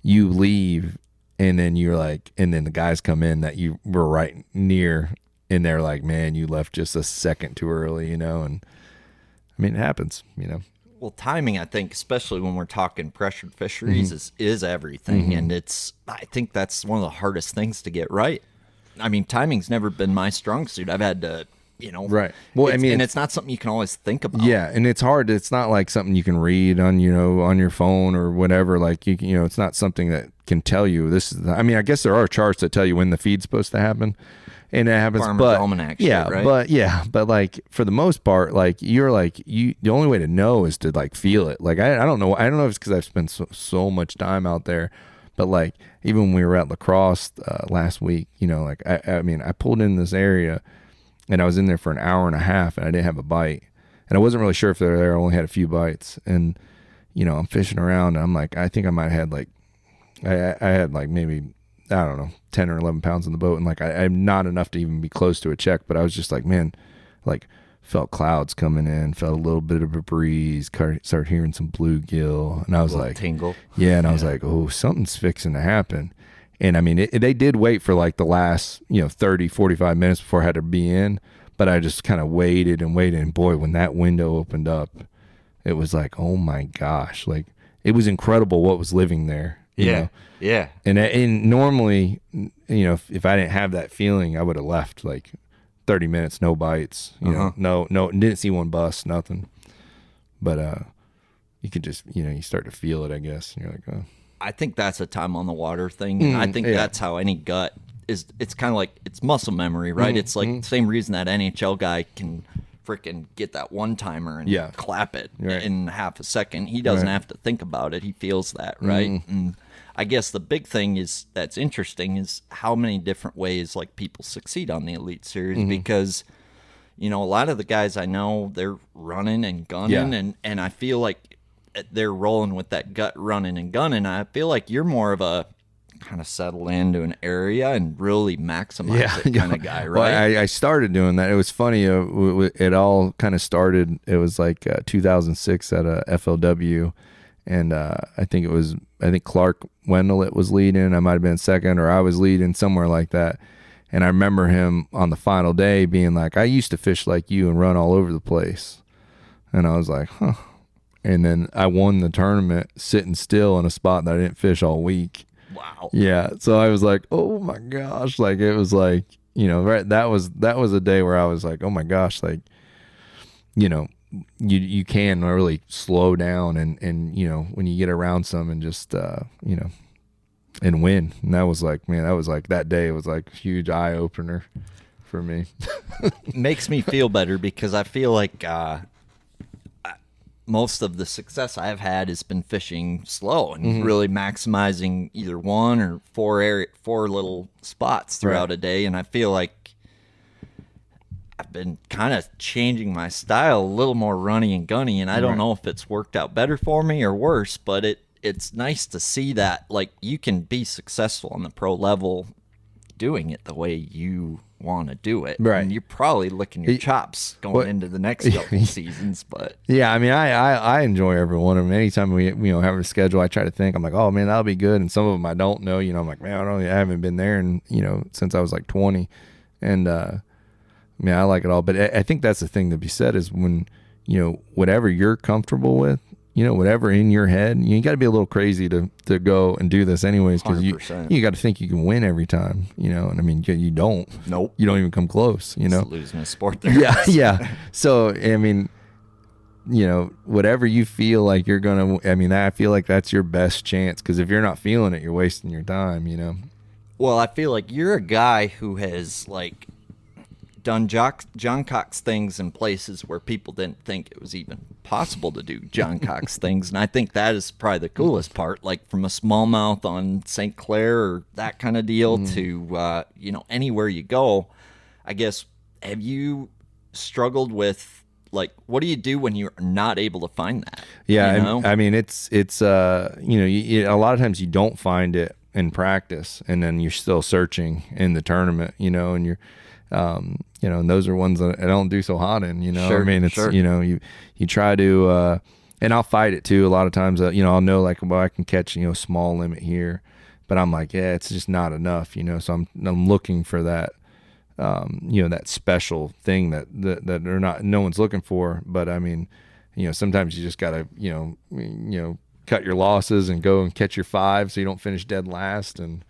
you leave and then you're like, and then the guys come in that you were right near and they're like, man, you left just a second too early, you know? And I mean, it happens, you know? Well, timing, I think, especially when we're talking pressured fisheries, is everything. And I think that's one of the hardest things to get right. I mean, timing's never been my strong suit. I've had to, you know. Right. Well, I mean. And it's not something you can always think about. Yeah, and it's hard. It's not like something you can read on, you know, on your phone or whatever. Like, you know, it's not something that can tell you this is, I mean, I guess there are charts that tell you when the feed's supposed to happen. And it happens, Farmer's but Almanac yeah, shit, right? but like for the most part, like the only way to know is to like feel it. Like I don't know if it's because I've spent so much time out there, but like even when we were at La Crosse last week, you know, like I mean I pulled in this area and I was in there for an hour and a half and I didn't have a bite, and I wasn't really sure if they were there. I only had a few bites, and you know I'm fishing around and I'm like I think I might have had like I had like maybe, I don't know, 10 or 11 pounds in the boat. And like, I'm not enough to even be close to a check, but I was just like, man, like felt clouds coming in, felt a little bit of a breeze, started hearing some bluegill. And I was like, tingle. Yeah. And I was like, oh, something's fixing to happen. And I mean, they did wait for like the last, you know, 30, 45 minutes before I had to be in, but I just kind of waited and waited. And boy, when that window opened up, it was like, oh my gosh, like it was incredible what was living there. You know? Yeah. And normally, you know, if I didn't have that feeling, I would have left like 30 minutes, no bites, you know, no, didn't see one bust, nothing. But you could just, you know, you start to feel it, I guess. And you're like, oh. I think that's a time on the water thing. And I think that's how any gut is. It's kind of like, it's muscle memory, right? It's like the same reason that NHL guy can freaking get that one timer and clap it in half a second. He doesn't have to think about it. He feels that, right? And I guess the big thing that's interesting is how many different ways like people succeed on the Elite Series, because you know a lot of the guys I know, they're running and gunning, and I feel like they're rolling with that gut running and gunning. I feel like you're more of a kind of settle into an area and really maximize it kind of guy, right? Well, I started doing that. It was funny. It all kind of started. It was like 2006 at a FLW, and I think Clark Wendelet was leading. I might have been second, or I was leading, somewhere like that. And I remember him on the final day being like, "I used to fish like you and run all over the place," and I was like, "Huh." And then I won the tournament sitting still in a spot that I didn't fish all week. Wow. Yeah. So I was like, oh my gosh. Like, it was like, right. That was a day where I was like, oh my gosh, like, you can really slow down and when you get around some and just, and win. And that was like, man, that day was like a huge eye opener for me. Makes me feel better because I feel like most of the success I've had has been fishing slow and really maximizing either one or four little spots throughout a day. And I feel like I've been kind of changing my style a little more runny and gunny, and I don't know if it's worked out better for me or worse, but it's nice to see that like you can be successful on the pro level doing it the way you want to do it. Right. And you're probably licking your chops going into the next couple seasons, but yeah, I mean, I enjoy every one of them. Anytime we have a schedule, I try to think, I'm like, oh man, that'll be good. And some of them I don't know, I'm like, man, I haven't been there and since I was like 20. And I like it all. But I think that's the thing to be said is when, whatever you're comfortable with, whatever in your head, you got to be a little crazy to go and do this anyways, because you got to think you can win every time, and I mean, you don't. Nope. You don't even come close, It's losing a sport there. Yeah. So, I mean, whatever you feel like you're going to, I feel like that's your best chance, because if you're not feeling it, you're wasting your time, Well, I feel like you're a guy who has like done John Cox things in places where people didn't think it was even possible to do John Cox things, and I think that is probably the coolest part. Like from a smallmouth on St. Clair or that kind of deal to anywhere you go. I guess, have you struggled with like what do you do when you're not able to find that? Yeah, I mean it's a lot of times you don't find it in practice, and then you're still searching in the tournament, and you're and those are ones that I don't do so hot in, Sure, I mean, it's, sure. You try to, and I'll fight it too. A lot of times, I'll know like, well, I can catch, small limit here, but I'm like, yeah, it's just not enough, so I'm looking for that, that special thing that they're not, no one's looking for. But I mean, sometimes you just gotta, cut your losses and go and catch your 5 so you don't finish dead last, and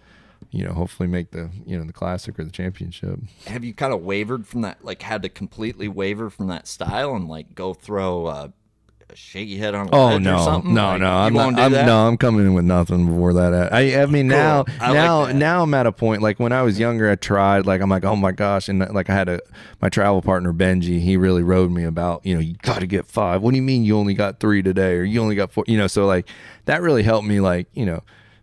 hopefully make the the classic or the championship. Have you kind of wavered from that, like had to completely waver from that style and like go throw a shaky head on a ledge or something? No, like, no, I'm coming in with nothing before that. I mean, Cool. now I'm at a point, like when I was younger, I tried, like, I'm like, oh my gosh. And like I had my travel partner, Benji, he really rode me about, you got to get 5. What do you mean you only got 3 today? Or you only got 4, so like that really helped me, like,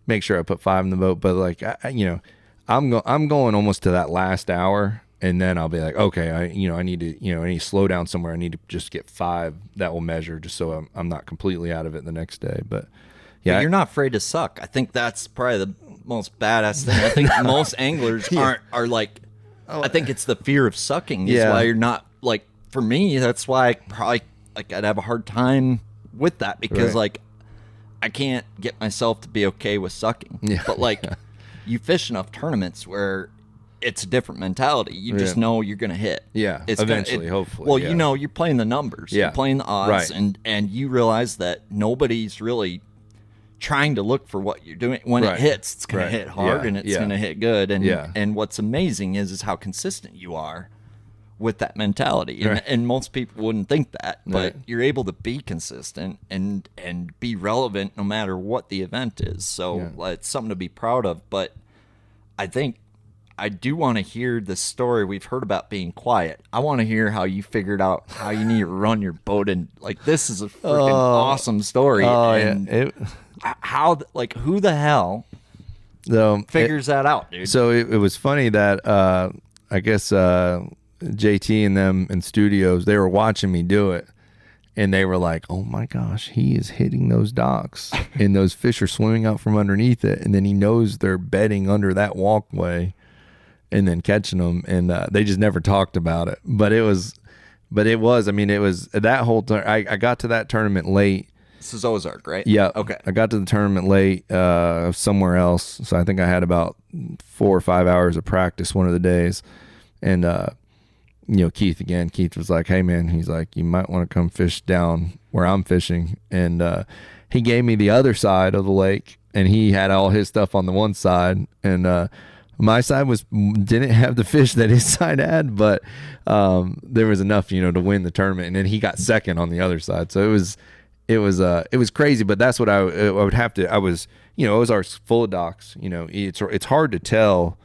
make sure I put 5 in the boat. But like, I'm going almost to that last hour, and then I'll be like, okay, I need to slow down somewhere. I need to just get 5 that will measure, just so I'm not completely out of it the next day. But yeah, but you're not afraid to suck. I think that's probably the most badass thing. I think most anglers are like, I think it's the fear of sucking is why you're not, like, for me, that's why I probably like I'd have a hard time with that, because like I can't get myself to be okay with sucking. Yeah. But like you fish enough tournaments where it's a different mentality. You just know you're going to hit. Yeah. It's eventually, hopefully. Well, you're playing the numbers. Yeah. You're playing the odds, Right. and you realize that nobody's really trying to look for what you're doing. When it hits, it's going to hit hard, and it's going to hit good. And what's amazing is how consistent you are with that mentality. And most people wouldn't think that, but you're able to be consistent and be relevant no matter what the event is. So it's something to be proud of. But I think I do want to hear the story we've heard about being quiet. I want to hear how you figured out how you need to run your boat, and like this is a freaking awesome story. How, like, who the hell figures that out, dude? So it was funny that I guess JT and them in studios, they were watching me do it, and they were like, oh my gosh, he is hitting those docks and those fish are swimming out from underneath it, and then he knows they're bedding under that walkway and then catching them, and they just never talked about it. But it was I mean, it was that whole I got to that tournament late. This is Ozark, right? Yeah. Okay. I got to the tournament late somewhere else, so I think I had about 4 or 5 hours of practice one of the days. And Keith was like, hey man, he's like, you might want to come fish down where I'm fishing. And he gave me the other side of the lake, and he had all his stuff on the one side, and my side didn't have the fish that his side had, but there was enough, to win the tournament. And then he got second on the other side, so it was crazy. But that's what I would have to. Ozark's full of docks. It's hard to tell.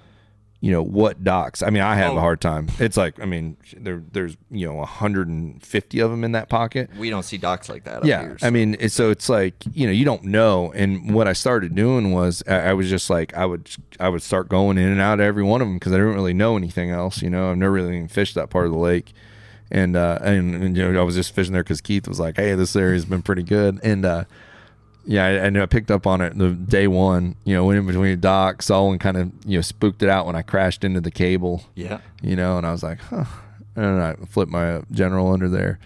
What docks? I mean, I have a hard time. It's like, there's 150 of them in that pocket. We don't see docks like that up here. So. I mean, it's like, you don't know. And what I started doing was I was just like, I would start going in and out of every one of them because I didn't really know anything else. I've never really even fished that part of the lake. And I was just fishing there because Keith was like, hey, this area's been pretty good. And I picked up on it the day one, went in between the docks, saw one kind of, spooked it out when I crashed into the cable. Yeah. And I was like, huh. And I flipped my general under there.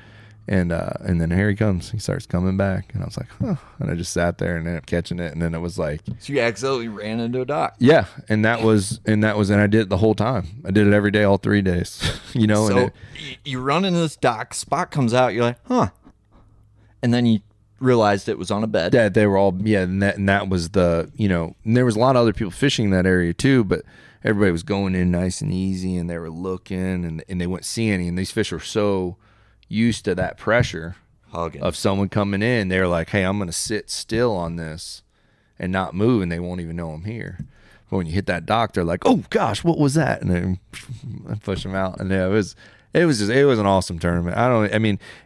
And then here he comes. He starts coming back. And I was like, huh. And I just sat there and ended up catching it. And then it was like. So you accidentally ran into a dock. Yeah. And I did it the whole time. I did it every day, all 3 days. So you run into this dock, spot comes out, you're like, huh. And then you realized it was on a bed. That they were all, and that was the, and there was a lot of other people fishing in that area too, but everybody was going in nice and easy, and they were looking, and they wouldn't see any, and these fish are so used to that pressure of someone coming in. They're like, hey, I'm going to sit still on this and not move, and they won't even know I'm here. But when you hit that dock, they're like, oh gosh, what was that? And then push them out. And it was an awesome tournament.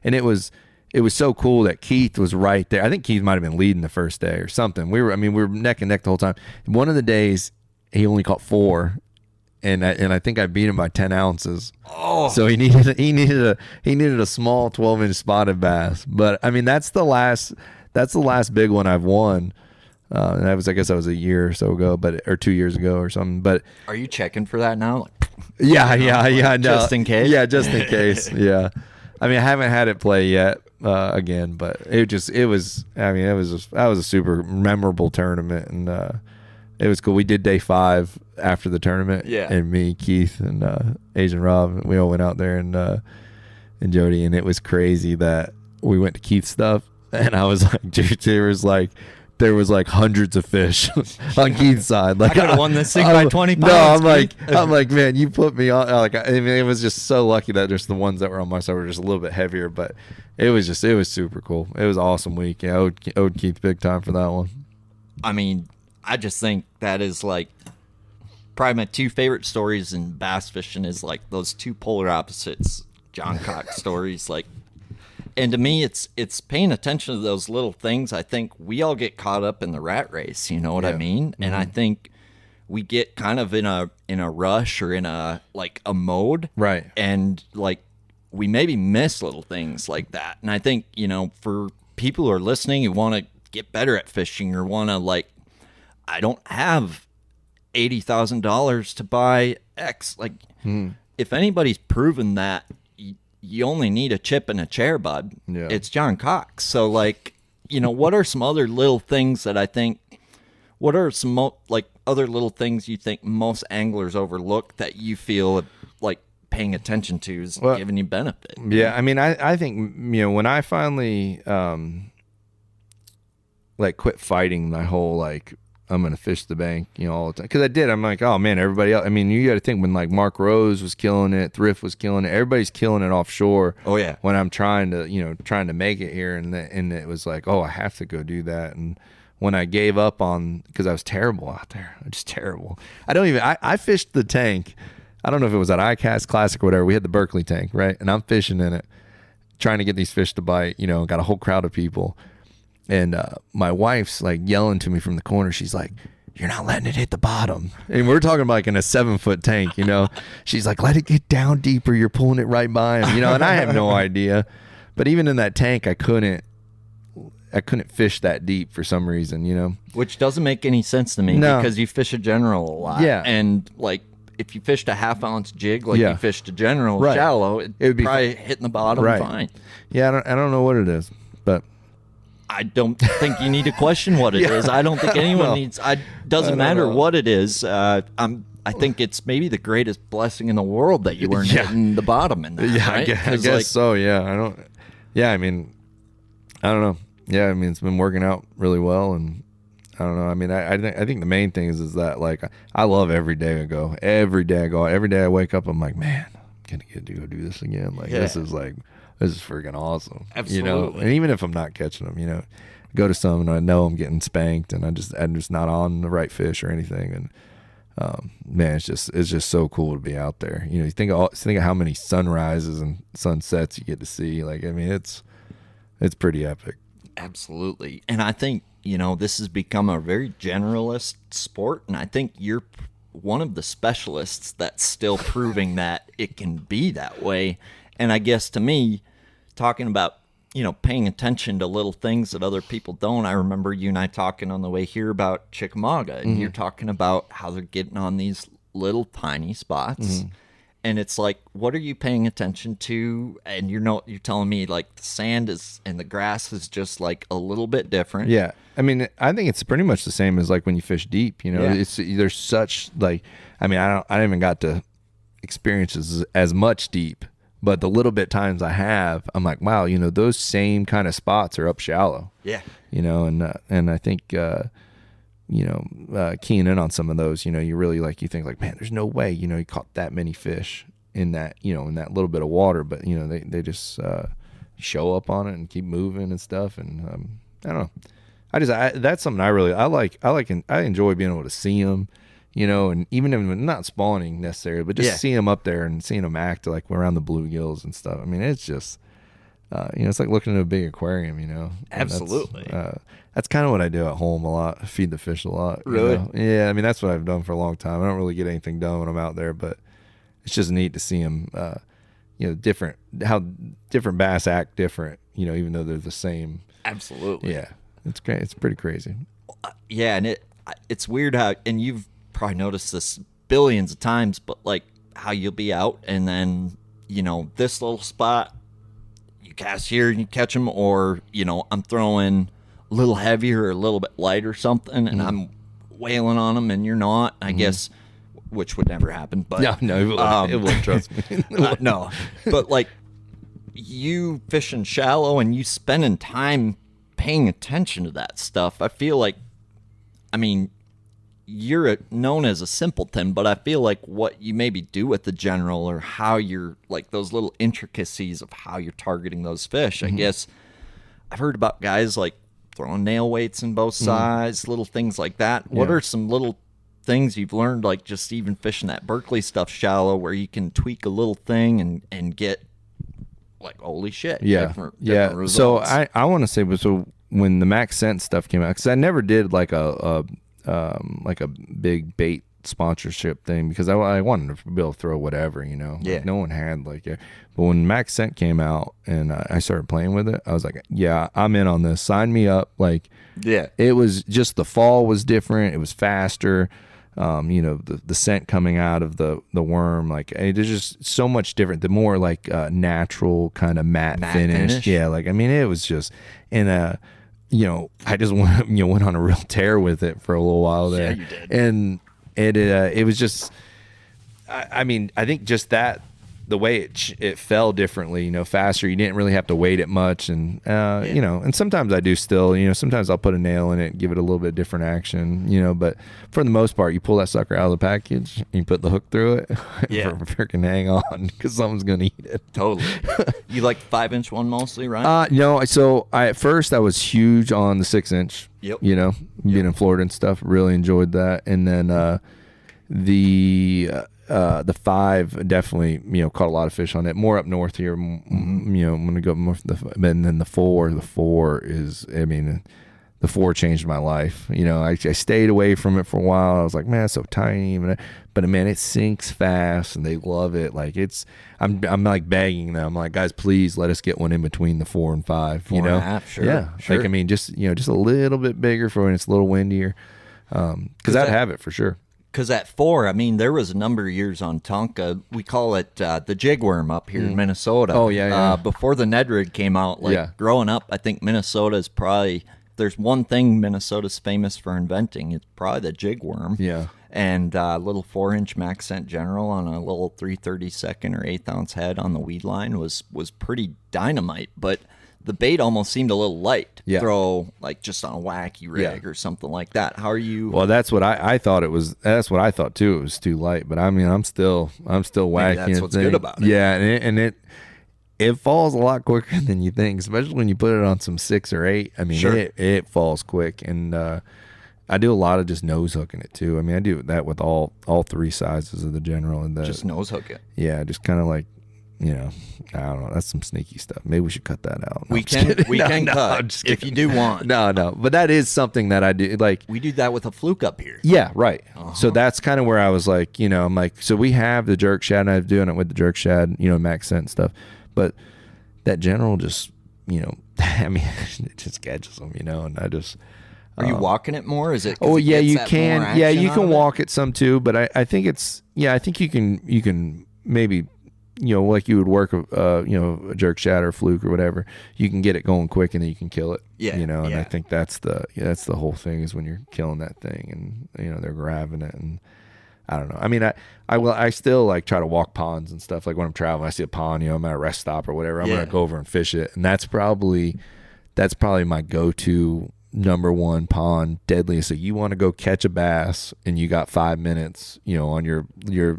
And it was so cool that Keith was right there. I think Keith might have been leading the first day or something. We were neck and neck the whole time. One of the days he only caught 4, and I think I beat him by 10 ounces. Oh, so he needed a small 12-inch spotted bass. But that's the last big one I've won. And I guess that was a year or so ago, or 2 years ago or something. But are you checking for that now? Yeah. No. Just in case. Yeah, just in case. Yeah. I haven't had it play yet again, but that was a super memorable tournament, and it was cool. We did day 5 after the tournament, and me, Keith, and Asian Rob, we all went out there, and Jody, and it was crazy that we went to Keith's stuff, and I was like, dude, there was like hundreds of fish on Keith's side. Like, I could have won this thing by 20 pounds. No, I'm like, man, you put me on. Like, it was just so lucky that just the ones that were on my side were just a little bit heavier, but it was super cool. It was an awesome week. Yeah, I owed Keith big time for that one. I just think that is like probably my 2 favorite stories in bass fishing is like those 2 polar opposites, John Cox stories, like. And to me, it's paying attention to those little things. I think we all get caught up in the rat race. You know what I mean? Mm-hmm. And I think we get kind of in a rush or in a mode, right? And like we maybe miss little things like that. And I think for people who are listening who want to get better at fishing or want to I don't have $80,000 to buy X. If anybody's proven that. You only need a chip and a chair, bud. Yeah. It's John Cox. So, what are some other little things that I think, what are some other little things you think most anglers overlook that you feel like paying attention to is giving you benefit? Yeah. I think, when I finally, quit fighting my whole, I'm going to fish the bank, all the time. Because I did. I'm like, oh, man, everybody else. You got to think when, Mark Rose was killing it, Thrift was killing it, everybody's killing it offshore. Oh, yeah. When I'm trying to make it here. And it was like, oh, I have to go do that. And when I gave up on, because I was terrible out there. Just terrible. I fished the tank. I don't know if it was at iCast Classic or whatever. We had the Berkley tank, right? And I'm fishing in it, trying to get these fish to bite, got a whole crowd of people. And my wife's yelling to me from the corner. She's like, you're not letting it hit the bottom. And we're talking about in a 7-foot tank, She's like, let it get down deeper. You're pulling it right by him, and I have no idea. But even in that tank, I couldn't fish that deep for some reason, Which doesn't make any sense to me because you fish a general a lot. Yeah. And if you fished a 1/2-ounce jig you fished a general shallow, it would be probably hitting the bottom fine. Yeah, I don't know what it is, but I don't think you need to question what it is. I don't think anyone needs. Doesn't matter what it is. I think it's maybe the greatest blessing in the world that you weren't hitting the bottom in that. Yeah, right? I guess so. Yeah, I don't. Yeah, I don't know. Yeah, it's been working out really well, and I don't know. I mean, I think the main thing is that like I love every day I go. Every day I wake up, I'm like, man, I'm gonna get to go do this again. Like this is freaking awesome. Absolutely. You know, and even if I'm not catching them, you know, go to some and I know I'm getting spanked and I'm just not on the right fish or anything. And man, it's just so cool to be out there. You know, you think of how many sunrises and sunsets you get to see. Like, I mean, it's pretty epic. Absolutely. And I think, you know, this has become a very generalist sport, and I think you're one of the specialists that's still proving that it can be that way. And I guess to me, talking about, you know, paying attention to little things that other people don't, I remember you and I talking on the way here about Chickamauga, and you're talking about how they're getting on these little tiny spots. And it's like, what are you paying attention to? And you're telling me like the sand is and the grass is just like a little bit different. Yeah. I mean, I think it's pretty much the same as like when you fish deep, you know. Yeah. There's such like, I mean, I haven't even got to experience as much deep, but the little bit times I have, I'm like, wow, you know, those same kind of spots are up shallow. Yeah. You know, and I think you know, keying in on some of those, you know, you really like, you think like, man, there's no way, you know, you caught that many fish in that, you know, in that little bit of water, but you know, they just show up on it and keep moving and stuff. And I don't know, that's something I like, and I enjoy being able to see them, you know, and even if not spawning necessarily, but just seeing them up there and seeing them act like around the bluegills and stuff. I mean, it's just, you know, it's like looking at a big aquarium, you know. Absolutely. That's kind of what I do at home a lot. I feed the fish a lot. Really? You know? Yeah, I mean, that's what I've done for a long time. I don't really get anything done when I'm out there, but it's just neat to see them, you know, how different bass act different, you know, even though they're the same. Absolutely. Yeah, it's great. It's pretty crazy. Yeah, and it's weird how, and you've probably noticed this billions of times, but like how you'll be out and then, you know, this little spot, you cast here and you catch them, or, you know, I'm throwing a little heavier or a little bit light or something, and I'm wailing on them and you're not, I guess, which would never happen. But No, it won't, trust me. no, but like you fishing shallow and you spending time paying attention to that stuff, I feel like, I mean, you're known as a simpleton, but I feel like what you maybe do with the general, or how you're like those little intricacies of how you're targeting those fish. I guess I've heard about guys like throwing nail weights in both sides, little things like that. What are some little things you've learned, like just even fishing that Berkley stuff shallow, where you can tweak a little thing and get like, holy shit. Different results. So I want to say, so when the Max Scent stuff came out, because I never did like a big bait sponsorship thing, because I wanted to be able to throw whatever, you know. Yeah. Like, no one had like it. But when Max Scent came out and I started playing with it, I was like, yeah, I'm in on this. Sign me up. Like, yeah, it was just, the fall was different. It was faster. You know, the scent coming out of the worm, like, it's just so much different. The more like natural kind of matte finish. Yeah, like, I mean, it was just in a, you know, I just went on a real tear with it for a little while there. Yeah, you did. And it was just, I mean, I think just that, the way it fell differently, you know, faster. You didn't really have to weight it much, and you know, and sometimes I do still, you know, sometimes I'll put a nail in it, give it a little bit different action, you know, but for the most part, you pull that sucker out of the package, and you put the hook through it, freaking hang on, because someone's gonna eat it. Totally. You like 5-inch one mostly, right? No, so at first I was huge on the 6-inch. Yep. You know, being in Florida and stuff, really enjoyed that, and then the 5 definitely, you know, caught a lot of fish on it. More up north here, you know, I'm gonna go more for and then the 4 is, I mean, the 4 changed my life. You know, I stayed away from it for a while. I was like, man, it's so tiny, but man, it sinks fast, and they love it. Like, I'm like begging them, like, guys, please let us get one in between the 4 and 5. 4 you know, and a half, sure, yeah, sure. like, I mean, just, you know, just a little bit bigger for when it's a little windier, because I'd have it for sure. Because at 4, I mean, there was a number of years on Tonka. We call it the jigworm up here in Minnesota. Oh, yeah. Before the Ned rig came out, like, growing up, I think Minnesota is probably, there's one thing Minnesota's famous for inventing, it's probably the jigworm. Yeah. And a little 4-inch Max Scent General on a little 3/32 or 1/8 ounce head on the weed line was pretty dynamite. But the bait almost seemed a little light to Yeah. throw like just on a wacky rig or something like that. How are you? Well, that's what I thought it was. That's what I thought too. It was too light, but I mean, I'm still whacking. that's what's good about it. Yeah, and it falls a lot quicker than you think, especially when you put it on some 6 or 8. I mean, Sure. it falls quick, and I do a lot of just nose hooking it too. I mean, I do that with all 3 sizes of the general, and just nose hook it. yeah, just kind of like, you know, I don't know. That's some sneaky stuff. Maybe we should cut that out. No, We I'm just can kidding. No, cut I'm just if kidding. you do want. No, but that is something that I do. Like, We do that with a fluke up here. yeah, right. So that's kind of where I was like, you know, I'm like, so we have the jerk shad, and I'm doing it with the jerk shad, you know, max scent and stuff. But that general just, you know, I mean, it just catches them, you know, and I just. Are you walking it more? Is it? 'cause Oh it yeah, gets you that can. more Yeah, action you out can of it? walk it some too, but I think it's I think you can maybe, you know, like you would work a jerk shad or fluke or whatever. You can get it going quick and then you can kill it. Yeah, you know, and I yeah. think that's the whole thing is when you're killing that thing and you know they're grabbing it, and I don't know. I mean, I still like try to walk ponds and stuff. Like when I'm traveling, I see a pond, you know, I'm at a rest stop or whatever. I'm Yeah. gonna go over and fish it, and that's probably my go-to number one pond, deadliest. So you want to go catch a bass and you got 5 minutes, you know, on your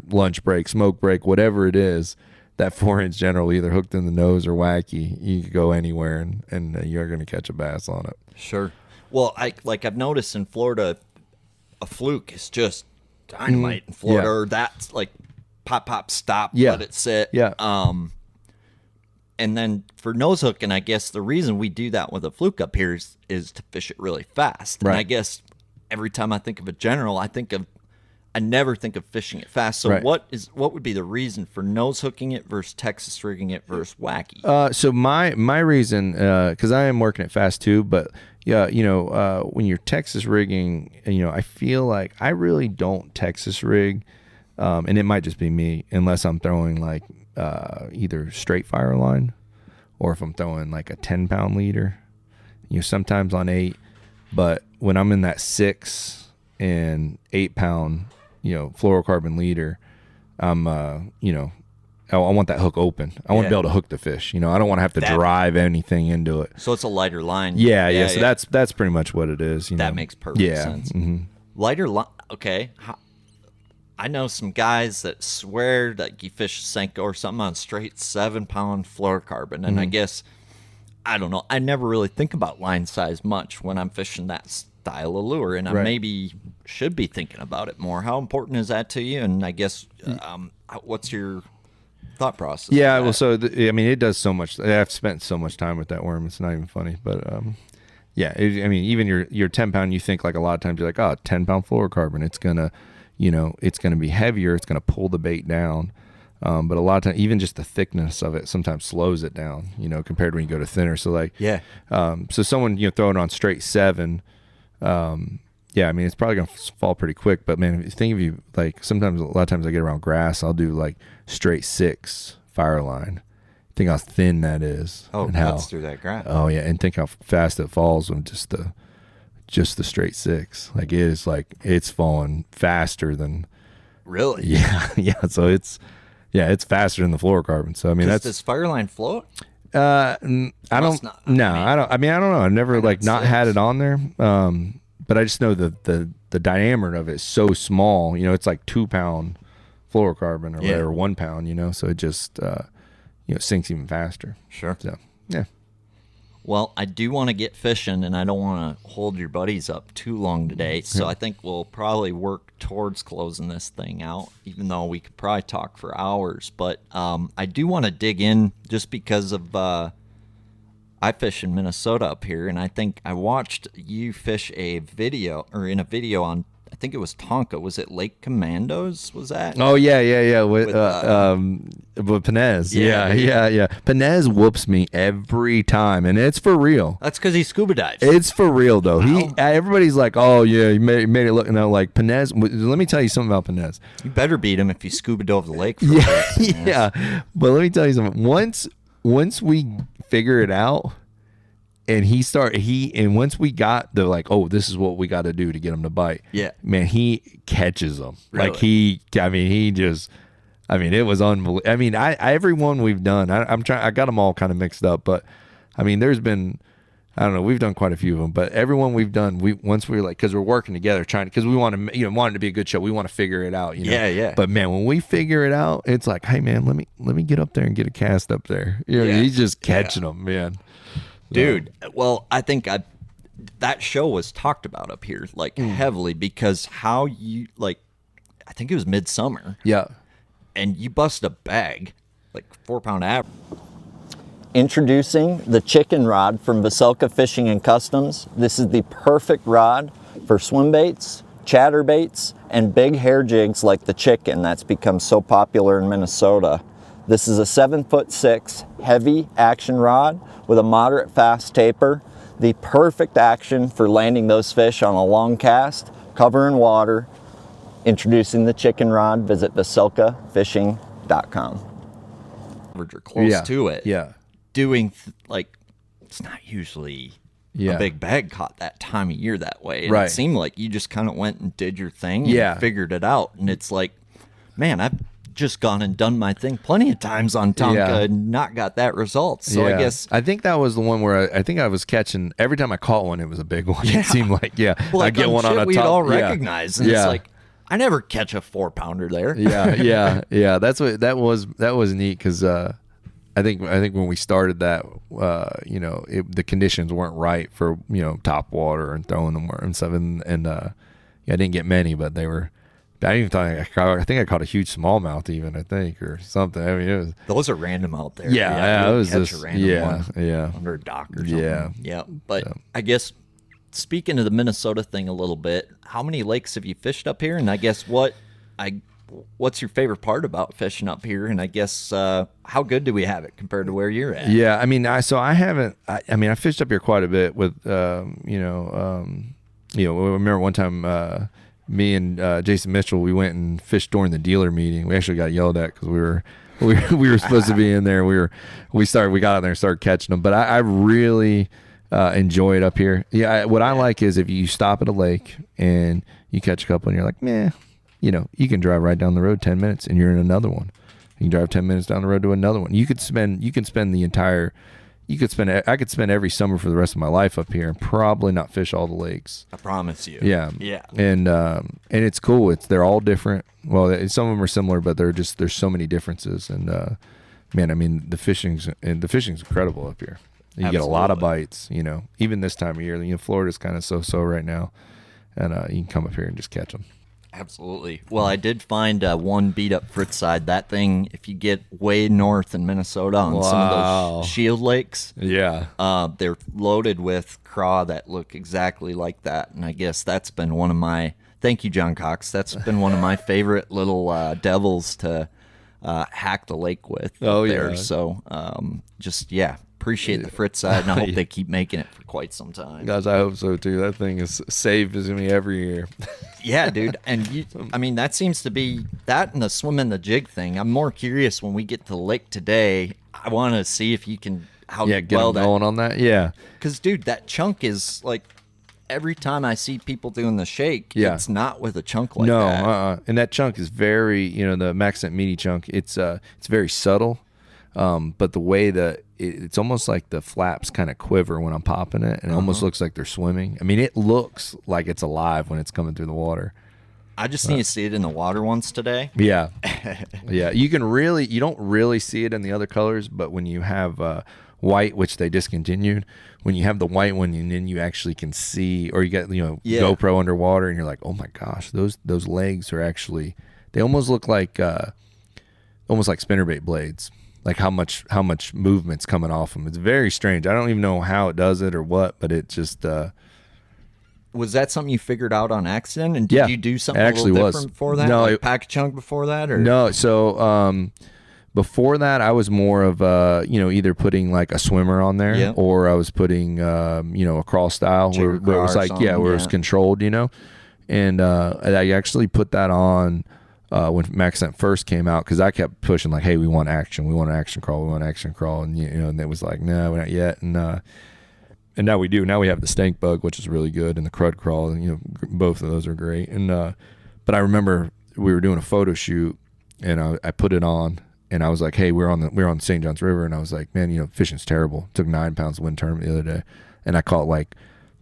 lunch break, smoke break, whatever it is, that 4-inch general either hooked in the nose or wacky, you could go anywhere and you're going to catch a bass on it. Sure. Well, I've noticed in Florida, a fluke is just dynamite in Florida. Yeah. Or that's like pop, stop, Yeah. let it sit. Yeah. And then for nose hooking, I guess the reason we do that with a fluke up here is to fish it really fast. And Right. I guess every time I think of a general, I never think of fishing it fast. So Right. what would be the reason for nose hooking it versus Texas rigging it versus wacky? So my reason, because I am working it fast too, but yeah, you know, when you're Texas rigging, you know, I feel like I really don't Texas rig, and it might just be me, unless I'm throwing like either straight fire line, or if I'm throwing like a 10-pound leader, you know, sometimes on 8, but when I'm in that 6 and 8-pound, you know, fluorocarbon leader, I'm, you know, I want that hook open. I want to be able to hook the fish. You know, I don't want to have to drive anything into it. So it's a lighter line. Yeah. So that's pretty much what it is. You know? That makes perfect sense. Mhm. Lighter line. Okay. I know some guys that swear that you fish Senko or something on straight 7-pound fluorocarbon, and I guess I don't know. I never really think about line size much when I'm fishing that style of lure, and I Right. maybe should be thinking about it more. How important is that to you? And I guess what's your thought process? Yeah, with well, that? so I mean, it does so much. I've spent so much time with that worm. It's not even funny, but yeah. I mean, even your 10-pound, you think like a lot of times you're like, oh, 10-pound fluorocarbon, it's gonna, you know, it's gonna be heavier. It's gonna pull the bait down. But a lot of times, even just the thickness of it sometimes slows it down. You know, compared to when you go to thinner. So like, Yeah. So someone, you know, throw it on straight 7. Yeah, I mean, it's probably gonna fall pretty quick. But man, if you think of you like sometimes a lot of times I get around grass, I'll do like straight 6 fire line. Think how thin that is. Oh, and how, cuts through that grass. Oh yeah, and think how fast it falls when just the straight 6. Like it is like it's falling faster than. Really? Yeah. So it's faster than the fluorocarbon. So I mean, Does Fireline float? I don't. not. No, I mean, I don't. I mean, I don't know. I've never like not six. had it on there. But I just know the diameter of it is so small. You know, it's like 2-pound fluorocarbon or whatever, 1 pound. You know, so it just you know sinks even faster. Sure. So yeah. Well, I do want to get fishing, and I don't want to hold your buddies up too long today. So I think we'll probably work towards closing this thing out, even though we could probably talk for hours. But I do want to dig in just because of I fish in Minnesota up here, and I think I watched you fish a video on, I think it was Tonka. Was it Lake Commandos? Was that? Oh yeah. With Panez. Yeah. Yeah. Panez whoops me every time, and it's for real. That's because he scuba dives. It's for real though. Wow. Everybody's like, oh yeah, you made it look. And I'm like, Panez. Let me tell you something about Panez. You better beat him if you scuba dove the lake. For Yeah, a bit. yeah. But let me tell you something. Once we figure it out, and once we got the like, oh, this is what we got to do to get him to bite. Yeah. Man, he catches them. Really? Like it was unbelievable. I mean, every one we've done, I got them all kind of mixed up, but I mean, there's been, I don't know, we've done quite a few of them, but everyone we've done, once we were like, because we're working together, because we want to, want it to be a good show. We want to figure it out, Yeah. But man, when we figure it out, it's like, hey man, let me get up there and get a cast up there. He's just catching them, man. Dude. Well, I think that show was talked about up here like heavily because how you I think it was midsummer. Yeah. And you bust a bag, like 4-pound average. Introducing the chicken rod from Vocelka Fishing and Customs. This is the perfect rod for swim baits, chatterbaits, and big hair jigs like the chicken that's become so popular in Minnesota. This is a 7'6" heavy action rod with a moderate fast taper. The perfect action for landing those fish on a long cast, cover in water. Introducing the chicken rod. Visit VocelkaFishing.com. Or close to it. Yeah. Doing it's not usually a big bag caught that time of year that way. And Right. It seemed like you just kind of went and did your thing Yeah. and figured it out. And it's like, man, I've just gone and done my thing plenty of times on Tonka and not got that result. So I guess I think that was the one where I think I was catching every time I caught one, it was a big one. It seemed like well, I get one on a we'd top. all recognize. And it's like, I never catch a 4-pounder there. yeah. That's what that was neat because I think when we started that, the conditions weren't right for top water and throwing them and stuff, and I didn't get many, but they were. I even thought I think I caught a huge smallmouth even or something. I mean, it was those are random out there. Yeah, it was catch just a random one under a dock or something. Yeah. But I guess speaking of the Minnesota thing a little bit, how many lakes have you fished up here? And I guess what's your favorite part about fishing up here? And I guess how good do we have it compared to where you're at? Yeah, I mean, I fished up here quite a bit with I remember one time me and Jason Mitchell, we went and fished during the dealer meeting. We actually got yelled at because we were supposed to be in there. We got out there and started catching them. But I really enjoy it up here. Yeah, what I like is if you stop at a lake and you catch a couple and you're like, meh, you can drive right down the road 10 minutes and you're in another one. You can drive 10 minutes down the road to another one. I could spend every summer for the rest of my life up here and probably not fish all the lakes. I promise you. Yeah. Yeah. And it's cool. They're all different. Well, some of them are similar, but there's so many differences. And man, I mean, the fishing's incredible up here. You get a lot of bites, even this time of year. Florida's kind of so right now. And you can come up here and just catch them. Absolutely. Well, I did find one beat up Fritz side. That thing, if you get way north in Minnesota on some of those shield lakes, they're loaded with craw that look exactly like that. And I guess that's been one of my, thank you, John Cox. That's been one of my favorite little devils to hack the lake with. There. So appreciate the Fritz side, and I hope they keep making it for quite some time. Guys, I hope so too. That thing is saves me every year. Yeah, dude. And that seems to be that and the swim and the jig thing. I'm more curious when we get to the lake today. I want to see if you can get going on that. Yeah, because dude, that chunk is like every time I see people doing the shake, it's not with a chunk like that. And that chunk is very, the Maxent meaty chunk. It's very subtle. But the way that it's almost like the flaps kind of quiver when I'm popping it, and it almost looks like they're swimming. I mean, it looks like it's alive when it's coming through the water. I just need to see it in the water once today. Yeah. Yeah. You don't really see it in the other colors, but when you have white, which they discontinued, when you have the white one and then you actually can see, or you get, GoPro underwater and you're like, oh my gosh, those legs are actually, they almost look like spinnerbait blades. Like how much movement's coming off them. It's very strange. I don't even know how it does it or what, but it just. Was that something you figured out on accident? And did you do something a little different before that? No, pack a chunk before that, or no? So before that, I was more of either putting like a swimmer on there, or I was putting a crawl style where it was like where it was controlled, and I actually put that on. When Maxent first came out, because I kept pushing like, hey, we want action crawl, and and it was like, no, not yet, and now we do. Now we have the stank bug, which is really good, and the crud crawl, and both of those are great. And but I remember we were doing a photo shoot, and I put it on, and I was like, hey, we're on the St. Johns River, and I was like, man, fishing's terrible. Took 9 pounds of wind tournament the other day, and I caught like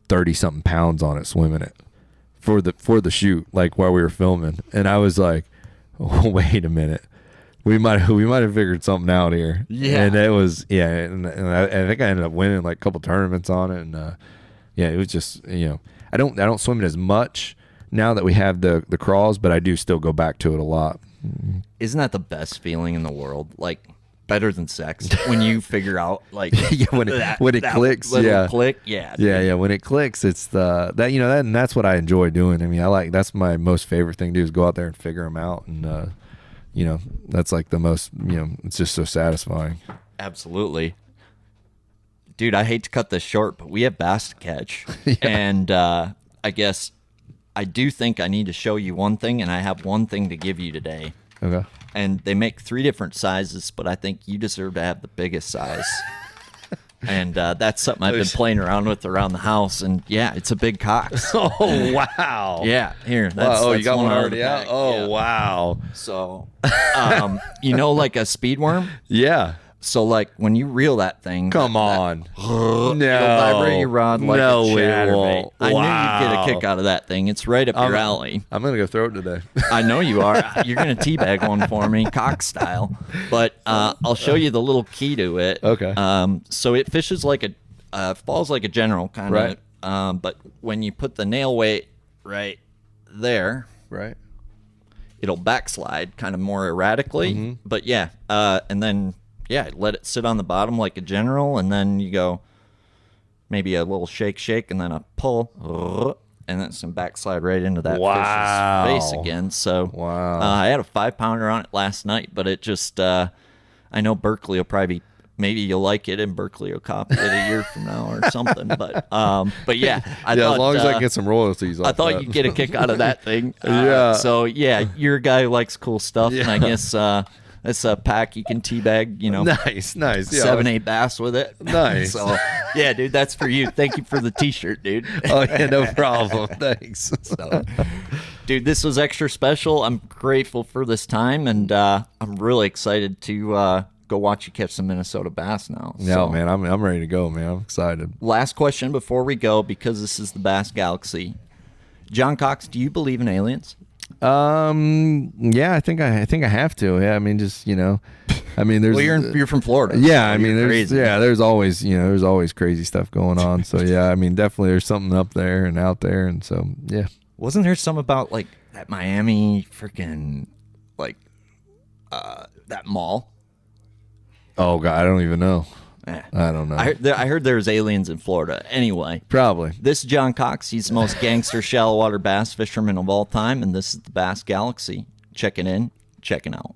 30 something pounds on it swimming it for the shoot, like while we were filming, and I was like, oh, wait a minute. We might have figured something out here. Yeah. And it was, and I think I ended up winning like a couple tournaments on it, and it was just, I don't swim it as much now that we have the crawls, but I do still go back to it a lot. Isn't that the best feeling in the world? Like, better than sex, when you figure out, like, when it clicks, click, when it clicks, it's and that's what I enjoy doing. I mean, that's my most favorite thing to do, is go out there and figure them out, and that's like the most, it's just so satisfying. Absolutely. Dude, I hate to cut this short, but we have bass to catch. Yeah. And I guess I do think I need to show you one thing, and I have one thing to give you today. Okay. And they make 3 different sizes, but I think you deserve to have the biggest size. And that's something I've been playing around with around the house, and it's a big Cox. Oh, wow. Yeah, here. That's, you got one already out? out? Oh, wow. So, like a speed worm? Yeah. So, like, when you reel that thing... Come on. It'll vibrate your rod like a chatterbait. Wow. I knew you'd get a kick out of that thing. It's right up your alley. I'm going to go throw it today. I know you are. You're going to teabag one for me, Cox style. But I'll show you the little key to it. Okay. So it fishes like falls like a general, kind of. Right. But when you put the nail weight right there... Right. It'll backslide kind of more erratically. Mm-hmm. But and then... let it sit on the bottom like a general, and then you go maybe a little shake, and then a pull, and then some backslide right into that fish's face again. So I had a 5-pounder on it last night, but it just, I know Berkley will probably, maybe you'll like it, and Berkley will copy it a year from now or something. But yeah, I thought, as long as I get some royalties. I thought you'd get a kick out of that thing. So you're a guy who likes cool stuff, and I guess. It's a pack you can teabag, Nice. Yeah. 7-8 bass with it. Nice. So, dude, that's for you. Thank you for the T-shirt, dude. Oh, yeah, no problem. Thanks. So, dude, this was extra special. I'm grateful for this time, and I'm really excited to go watch you catch some Minnesota bass now. No, man, I'm ready to go, man. I'm excited. Last question before we go, because this is the Bass Galaxy. John Cox, do you believe in aliens? Yeah, I think I have to. Yeah, I mean, just there's. Well, you're from Florida. Yeah, so I mean, there's always crazy stuff going on. So yeah, I mean, definitely there's something up there and out there, and so yeah. Wasn't there some about like that Miami freaking like that mall? Oh God, I don't even know. I don't know. I heard there was aliens in Florida. Anyway. Probably. This is John Cox. He's the most gangster shallow water bass fisherman of all time, and this is the Bass Galaxy. Checking in, checking out.